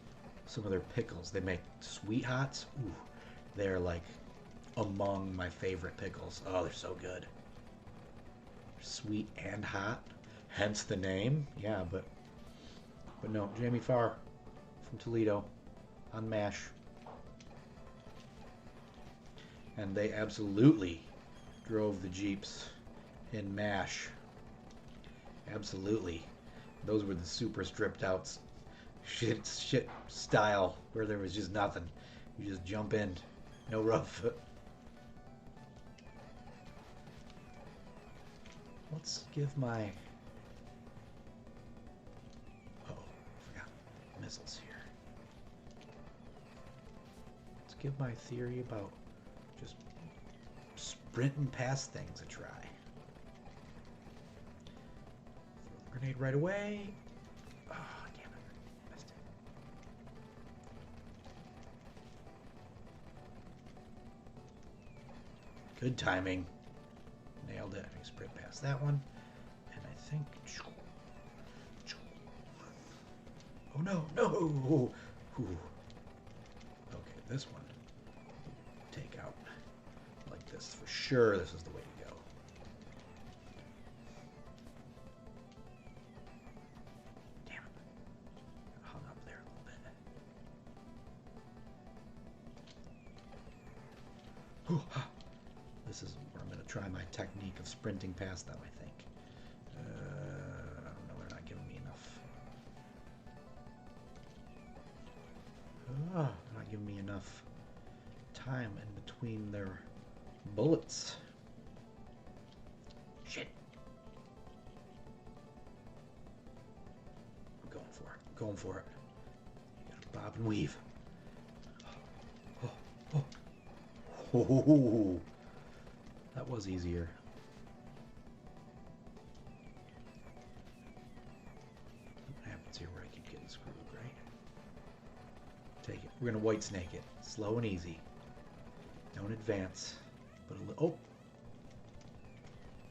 some of their pickles, they make sweet hots. Ooh, they're like among my favorite pickles. Oh, they're so good. Sweet and hot, hence the name. Yeah, but no, Jamie Farr from Toledo on MASH. And they absolutely drove the Jeeps in MASH. Absolutely. Those were the super stripped out shit style where there was just nothing. You just jump in, no rough. Let's give my... Oh, I forgot missiles here. Let's give my theory about just sprinting past things a try. Throw the grenade right away. Oh, damn it. Missed it. Good timing. Nailed it. I sprint past that one. And I think... Oh, no. No! Ooh. Okay, this one. Take out like this. For sure, this is the way to go. Damn it. Got hung up there a little bit. Ooh, ha. This is where I'm going to try my technique of sprinting past them, I think. I don't know, they're not giving me enough. They're not giving me enough time in between their bullets. Shit. I'm going for it. I'm going for it. You gotta bob and weave. Oh. That was easier. What happens here where I keep getting screwed, right? Take it. We're gonna white snake it. Slow and easy. Don't advance. But a little. Oh!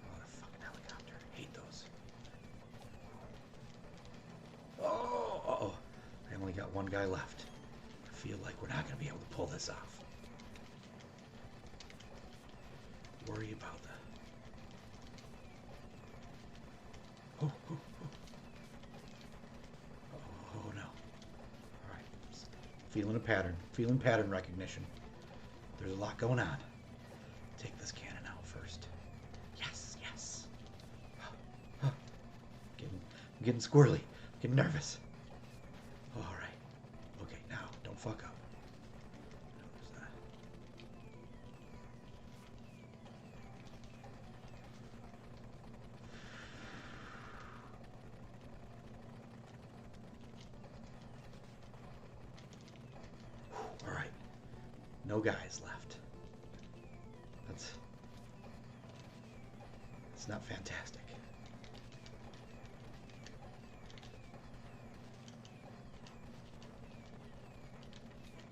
Oh, the fucking helicopter. Hate those. Oh! Uh-oh. I only got one guy left. I feel like we're not gonna be able to pull this off. Worry about that. Oh no. Alright. Feeling a pattern. Feeling pattern recognition. There's a lot going on. Take this cannon out first. Yes. I'm getting squirrely. Getting nervous. Alright. Okay, now, don't fuck up. There's that. no guys left. That's not fantastic.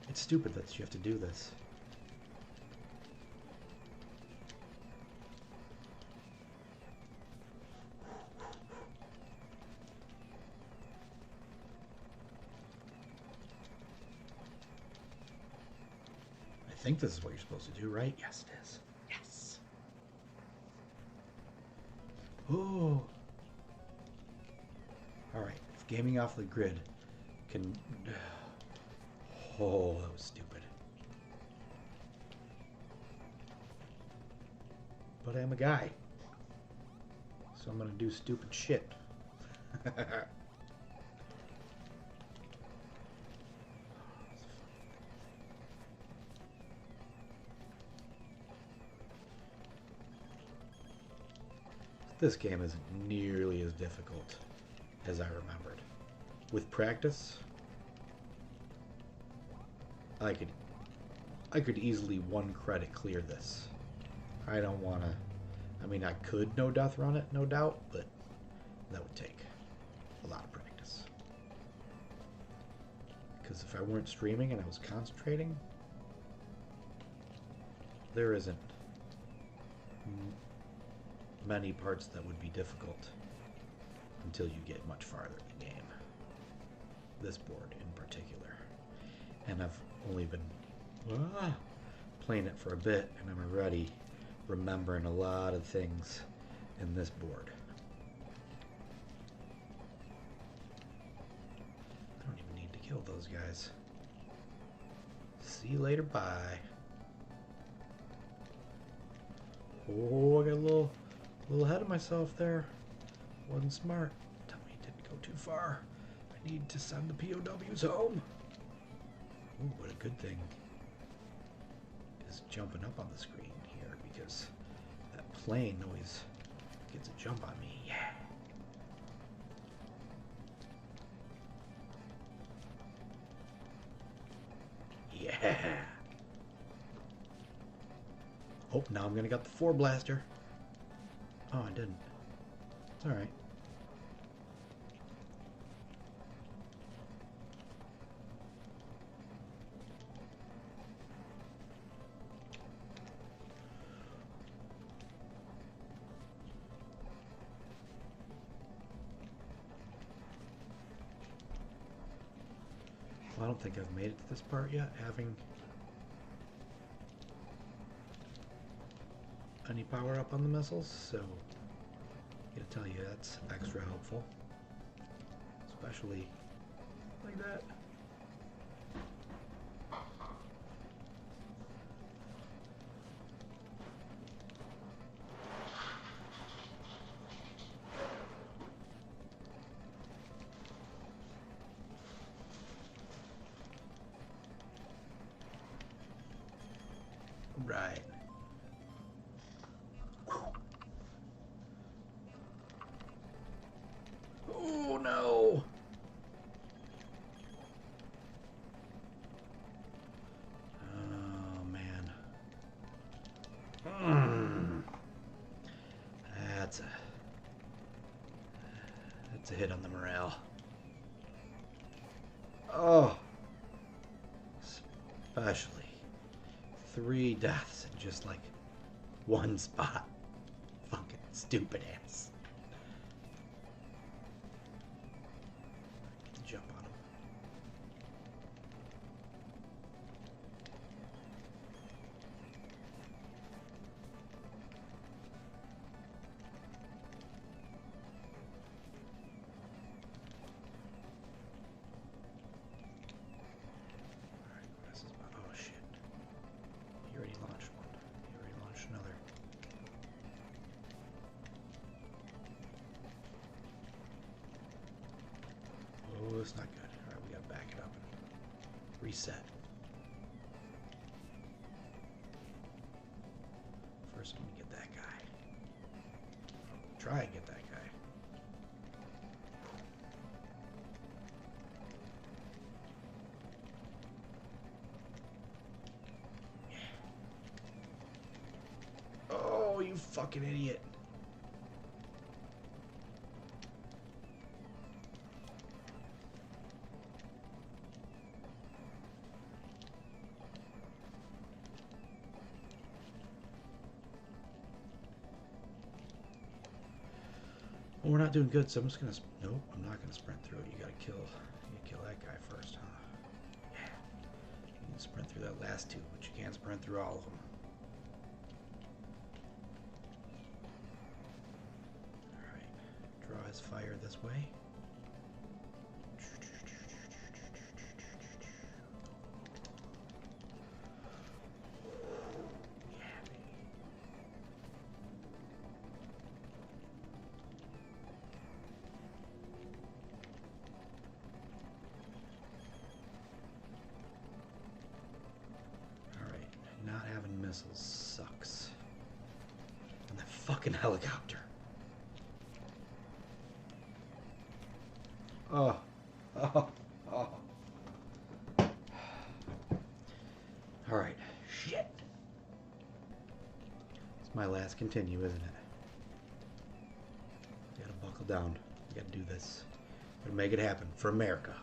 It's stupid that you have to do this. I think this is what you're supposed to do, right? Yes, it is. Yes. Oh. All right. If gaming off the grid can... Oh, that was stupid. But I'm a guy. So I'm going to do stupid shit. This game isn't nearly as difficult as I remembered. With practice, I could easily 1 credit clear this. I don't want to... I mean, I could no death run it, no doubt, but that would take a lot of practice. Because if I weren't streaming and I was concentrating, there isn't many parts that would be difficult until you get much farther in the game. This board in particular. And I've only been playing it for a bit, and I'm already remembering a lot of things in this board. I don't even need to kill those guys. See you later, bye. Oh, I got a little ahead of myself there. Wasn't smart. Tell me it didn't go too far. I need to send the POWs home. Ooh, what a good thing is jumping up on the screen here, because that plane always gets a jump on me. Yeah. Yeah. Oh, now I'm gonna get the 4 blaster. Oh, I didn't. It's alright. Well, I don't think I've made it to this part yet, having any power up on the missiles, so I gotta tell you, that's extra helpful. Especially like that. Right. Oh no! Oh man. That's a hit on the morale. Oh, especially 3 deaths in just like 1 spot. Fucking stupid ass. Jump on him. Alright, this is about... Oh shit. You already launched one. You already launched another. Oh, that's not good. Alright, we gotta back it up and reset. First, I'm gonna get that guy. Try and get that guy. fucking idiot. Well, we're not doing good, so I'm just gonna. Nope, I'm not gonna sprint through it. You gotta kill that guy first, huh? Yeah. You can sprint through that last two, but you can't sprint through all of them. All right. Draw his fire this way. Not having missiles sucks. And that fucking helicopter. Oh. Alright. Shit. It's my last continue, isn't it? You gotta buckle down. You gotta do this. Gotta make it happen for America.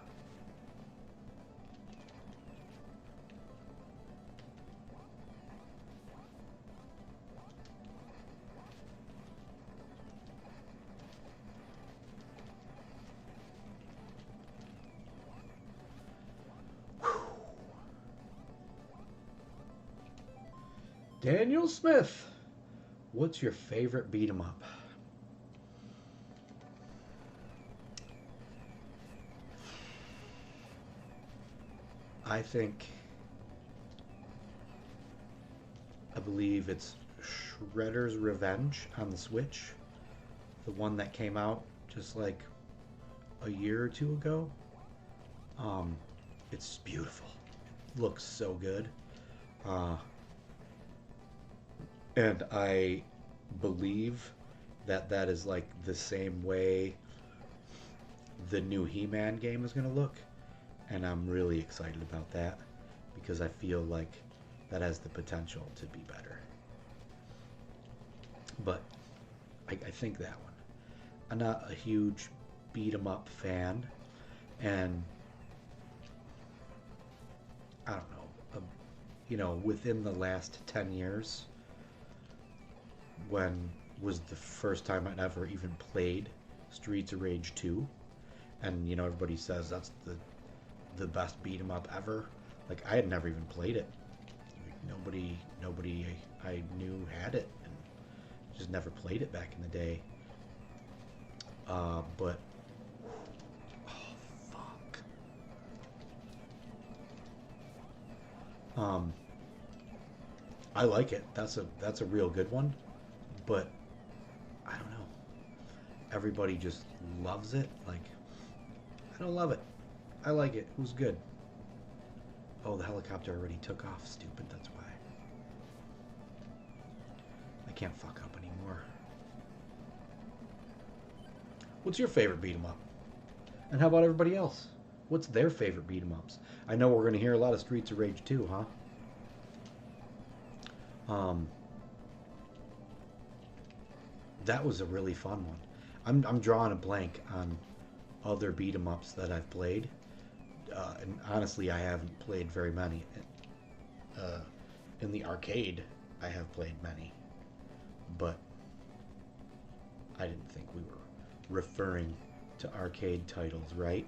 Daniel Smith, what's your favorite beat 'em up? I believe it's Shredder's Revenge on the Switch, the one that came out just like a year or two ago. It's beautiful, looks so good. And I believe that that is like the same way the new He-Man game is going to look. And I'm really excited about that because I feel like that has the potential to be better. But I think that one. I'm not a huge beat 'em up fan. And I don't know, within the last 10 years, when was the first time I'd ever even played Streets of Rage 2, and everybody says that's the best beat 'em up ever. Like, I had never even played it. Like, nobody I knew had it, and just never played it back in the day. But oh fuck. I like it. That's a real good one. But I don't know. Everybody just loves it. Like, I don't love it. I like it. It was good. Oh, the helicopter already took off. Stupid. That's why. I can't fuck up anymore. What's your favorite beat 'em up? And how about everybody else? What's their favorite beat 'em ups? I know we're going to hear a lot of Streets of Rage 2, huh? That was a really fun one. I'm drawing a blank on other beat 'em ups that I've played, and honestly, I haven't played very many. In the arcade, I have played many, but I didn't think we were referring to arcade titles, right?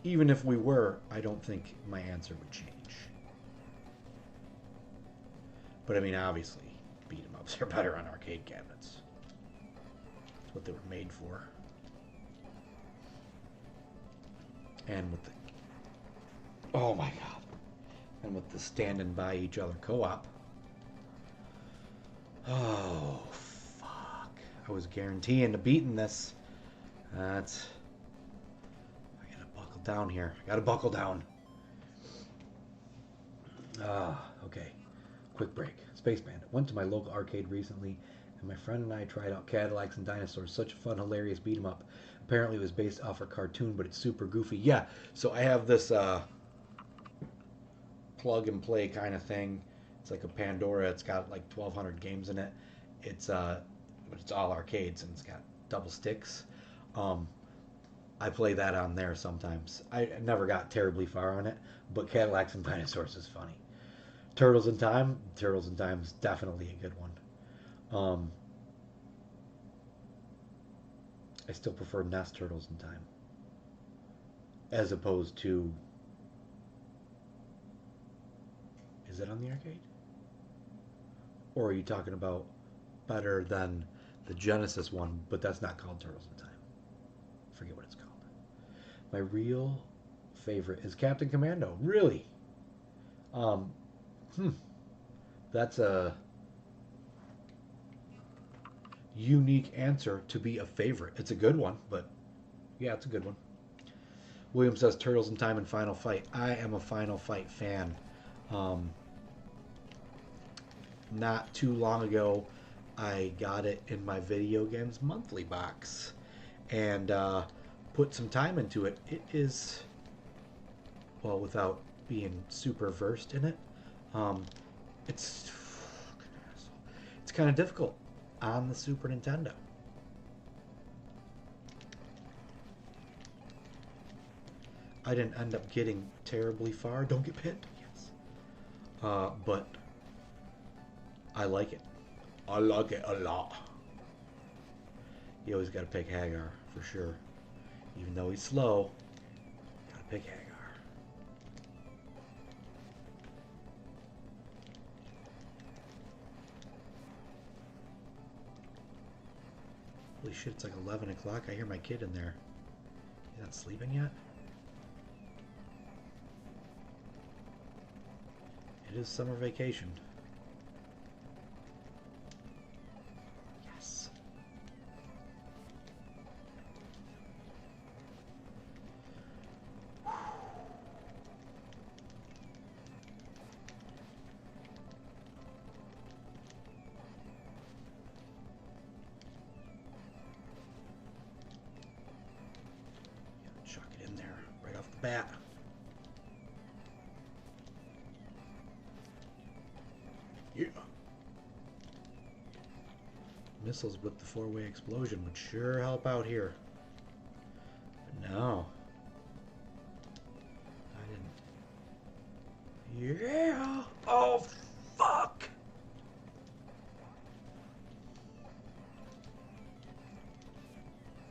Even if we were, I don't think my answer would change. But I mean, obviously, beat 'em ups are better on arcade cabinets. That's what they were made for. And with the... Oh my god. And with the standing by each other co-op. Oh, fuck. I was guaranteeing to beating this. That's... I gotta buckle down here. I gotta buckle down. Okay. Quick break. Space Bandit. Went to my local arcade recently, and my friend and I tried out Cadillacs and Dinosaurs. Such a fun, hilarious beat 'em up. Apparently it was based off a cartoon, but it's super goofy. Yeah, so I have this plug and play kind of thing. It's It's like a Pandora. It's got like 1,200 games in it. It's but it's all arcades and it's got double sticks. Um, I play that on there sometimes. I never got terribly far on it, but Cadillacs and Dinosaurs is funny. Turtles in Time. Turtles in Time is definitely a good one. Um, I still prefer NES Turtles in Time as opposed to. Is it on the arcade? Or are you talking about better than the Genesis one, but that's not called Turtles in Time? I forget what it's called. My real favorite is Captain Commando. Really? Um, hmm, that's a unique answer to be a favorite. It's a good one, but yeah, it's a good one. William says Turtles in Time and Final Fight. I am a Final Fight fan. Um, not too long ago, I got it in my video games monthly box and put some time into it. It is, well, without being super versed in it, um, it's it's kind of difficult on the Super Nintendo. I didn't end up getting terribly far. Don't get pinned. Yes. But I like it. I like it a lot. You always got to pick Hagar for sure. Even though he's slow, got to pick Hagar. Holy shit, it's like 11 o'clock. I hear my kid in there. He's not sleeping yet? It is summer vacation. Yes. Chuck it in there right off the bat. Yeah. Missiles with the four-way explosion would sure help out here. But no. I didn't. Yeah! Oh, fuck!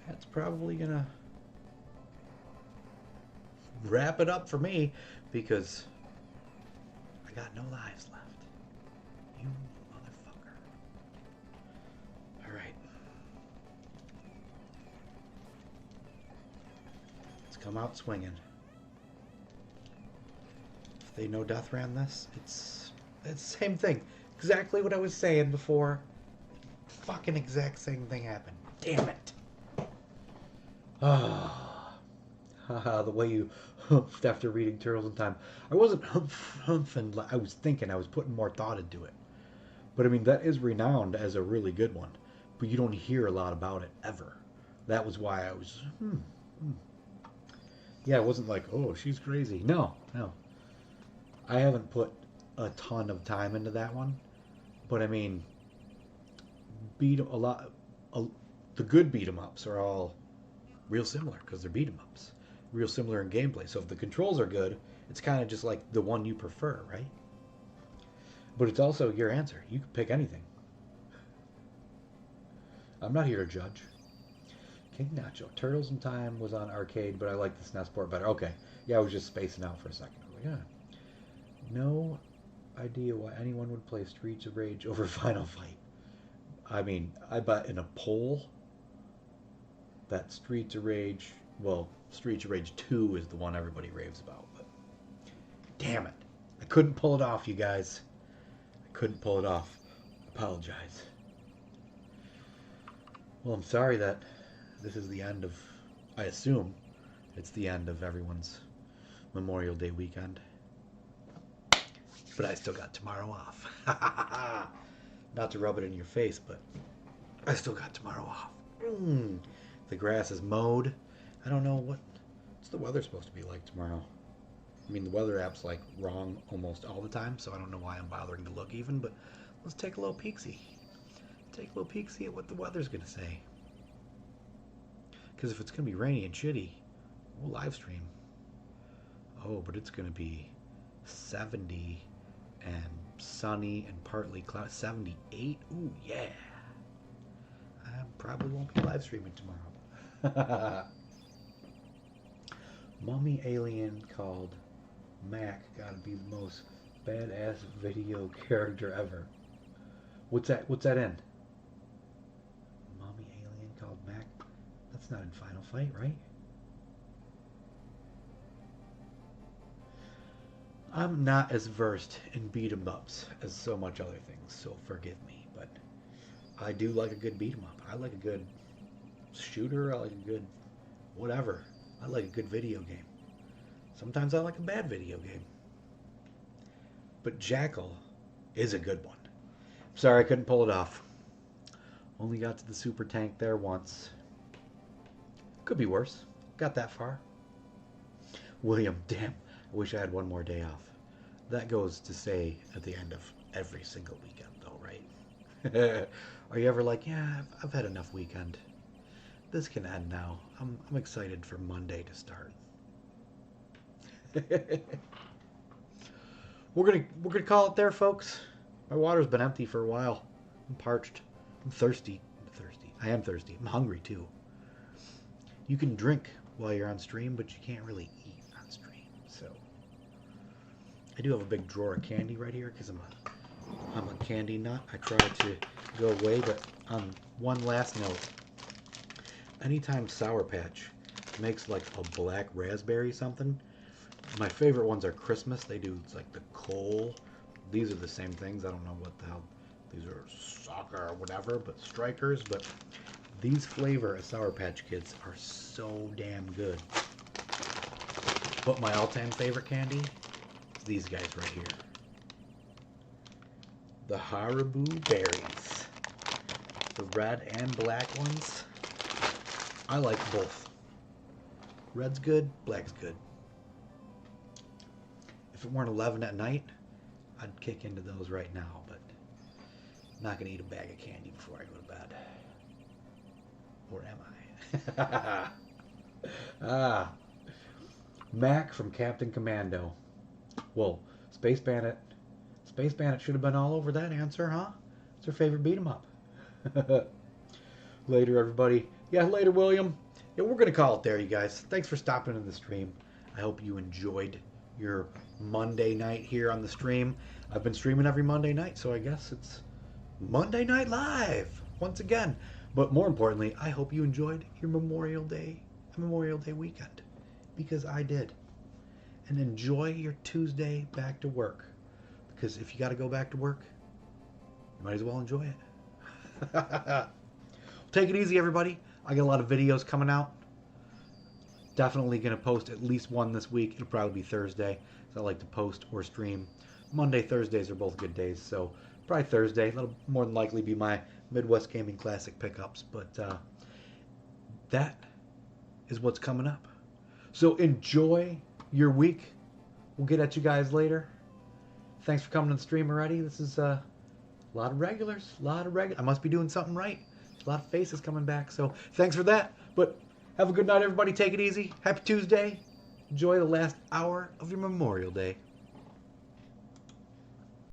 That's probably gonna wrap it up for me because I got no lives left. You motherfucker. Alright. Let's come out swinging. If they no death ran this, it's the same thing. Exactly what I was saying before. Fucking exact same thing happened. Damn it. Ah. The way you humphed after reading Turtles in Time. I wasn't humping. I was thinking. I was putting more thought into it. But I mean, that is renowned as a really good one. But you don't hear a lot about it ever. That was why I was. Yeah, it wasn't like, oh, she's crazy. No, no. I haven't put a ton of time into that one. But I mean, beat a lot. The good beat 'em ups are all real similar because they're beat 'em ups. Real similar in gameplay. So if the controls are good, it's kind of just like the one you prefer, right? But it's also your answer. You can pick anything. I'm not here to judge. King Nacho. Turtles in Time was on arcade, but I like the SNES port better. Okay. Yeah, I was just spacing out for a second. I was like, yeah. No idea why anyone would play Streets of Rage over Final Fight. I mean, I bet in a poll that Streets of Rage, well, Streets of Rage 2 is the one everybody raves about. But damn it. I couldn't pull it off, you guys. I couldn't pull it off. Apologize. Well, I'm sorry that this is the end of, I assume it's the end of everyone's Memorial Day weekend. But I still got tomorrow off. Not to rub it in your face, but I still got tomorrow off. The grass is mowed. I don't know what's the weather supposed to be like tomorrow. I mean, the weather app's like wrong almost all the time, so I don't know why I'm bothering to look even, but let's take a little peek-see. Take a little peek-see at what the weather's going to say. Because if it's going to be rainy and shitty, we'll live stream. Oh, but it's going to be 70 and sunny and partly cloudy. 78? Ooh, yeah. I probably won't be live streaming tomorrow. Mummy alien called Mac gotta be the most badass video character ever. What's that in? Mummy alien called Mac? That's not in Final Fight, right? I'm not as versed in beat 'em ups as so much other things, so forgive me, but I do like a good beat 'em up. I like a good shooter, I like a good whatever. I like a good video game. Sometimes I like a bad video game. But Jackal is a good one. Sorry I couldn't pull it off. Only got to the super tank there once. Could be worse. Got that far. William, damn. I wish I had one more day off. That goes to say at the end of every single weekend though, right? Are you ever like, yeah, I've had enough weekend. This can end now. I'm excited for Monday to start. We're gonna call it there, folks. My water's been empty for a while. I'm parched. I'm thirsty. I am thirsty. I'm hungry too. You can drink while you're on stream, but you can't really eat on stream. So I do have a big drawer of candy right here because I'm a candy nut. I try to go away, but on one last note, anytime Sour Patch makes like a black raspberry something, my favorite ones are Christmas. They do, it's like the coal. These are the same things. I don't know what the hell. These are soccer or whatever, but strikers. But these flavor of Sour Patch Kids are so damn good. But my all-time favorite candy is these guys right here. The Haribo berries. The red and black ones. I like both. Red's good, black's good. If it weren't 11 at night, I'd kick into those right now, but I'm not going to eat a bag of candy before I go to bed. Or am I? Mac from Captain Commando. Whoa, Space Bandit. Space Bandit should have been all over that answer, huh? It's her favorite beat 'em up. Later, everybody. Yeah, later, William. Yeah, we're going to call it there, you guys. Thanks for stopping in the stream. I hope you enjoyed your Monday night here on the stream. I've been streaming every Monday night, so I guess it's Monday Night Live once again. But more importantly, I hope you enjoyed your Memorial Day weekend, because I did. And enjoy your Tuesday back to work, because if you got to go back to work, you might as well enjoy it. Take it easy, everybody. I got a lot of videos coming out. Definitely going to post at least one this week. It'll probably be Thursday, so I like to post or stream. Monday, Thursdays are both good days, so probably Thursday. That'll more than likely be my Midwest Gaming Classic pickups, but that is what's coming up. So enjoy your week. We'll get at you guys later. Thanks for coming to the stream already. This is a lot of regulars. I must be doing something right. A lot of faces coming back, so thanks for that. But have a good night, everybody. Take it easy. Happy Tuesday. Enjoy the last hour of your Memorial Day.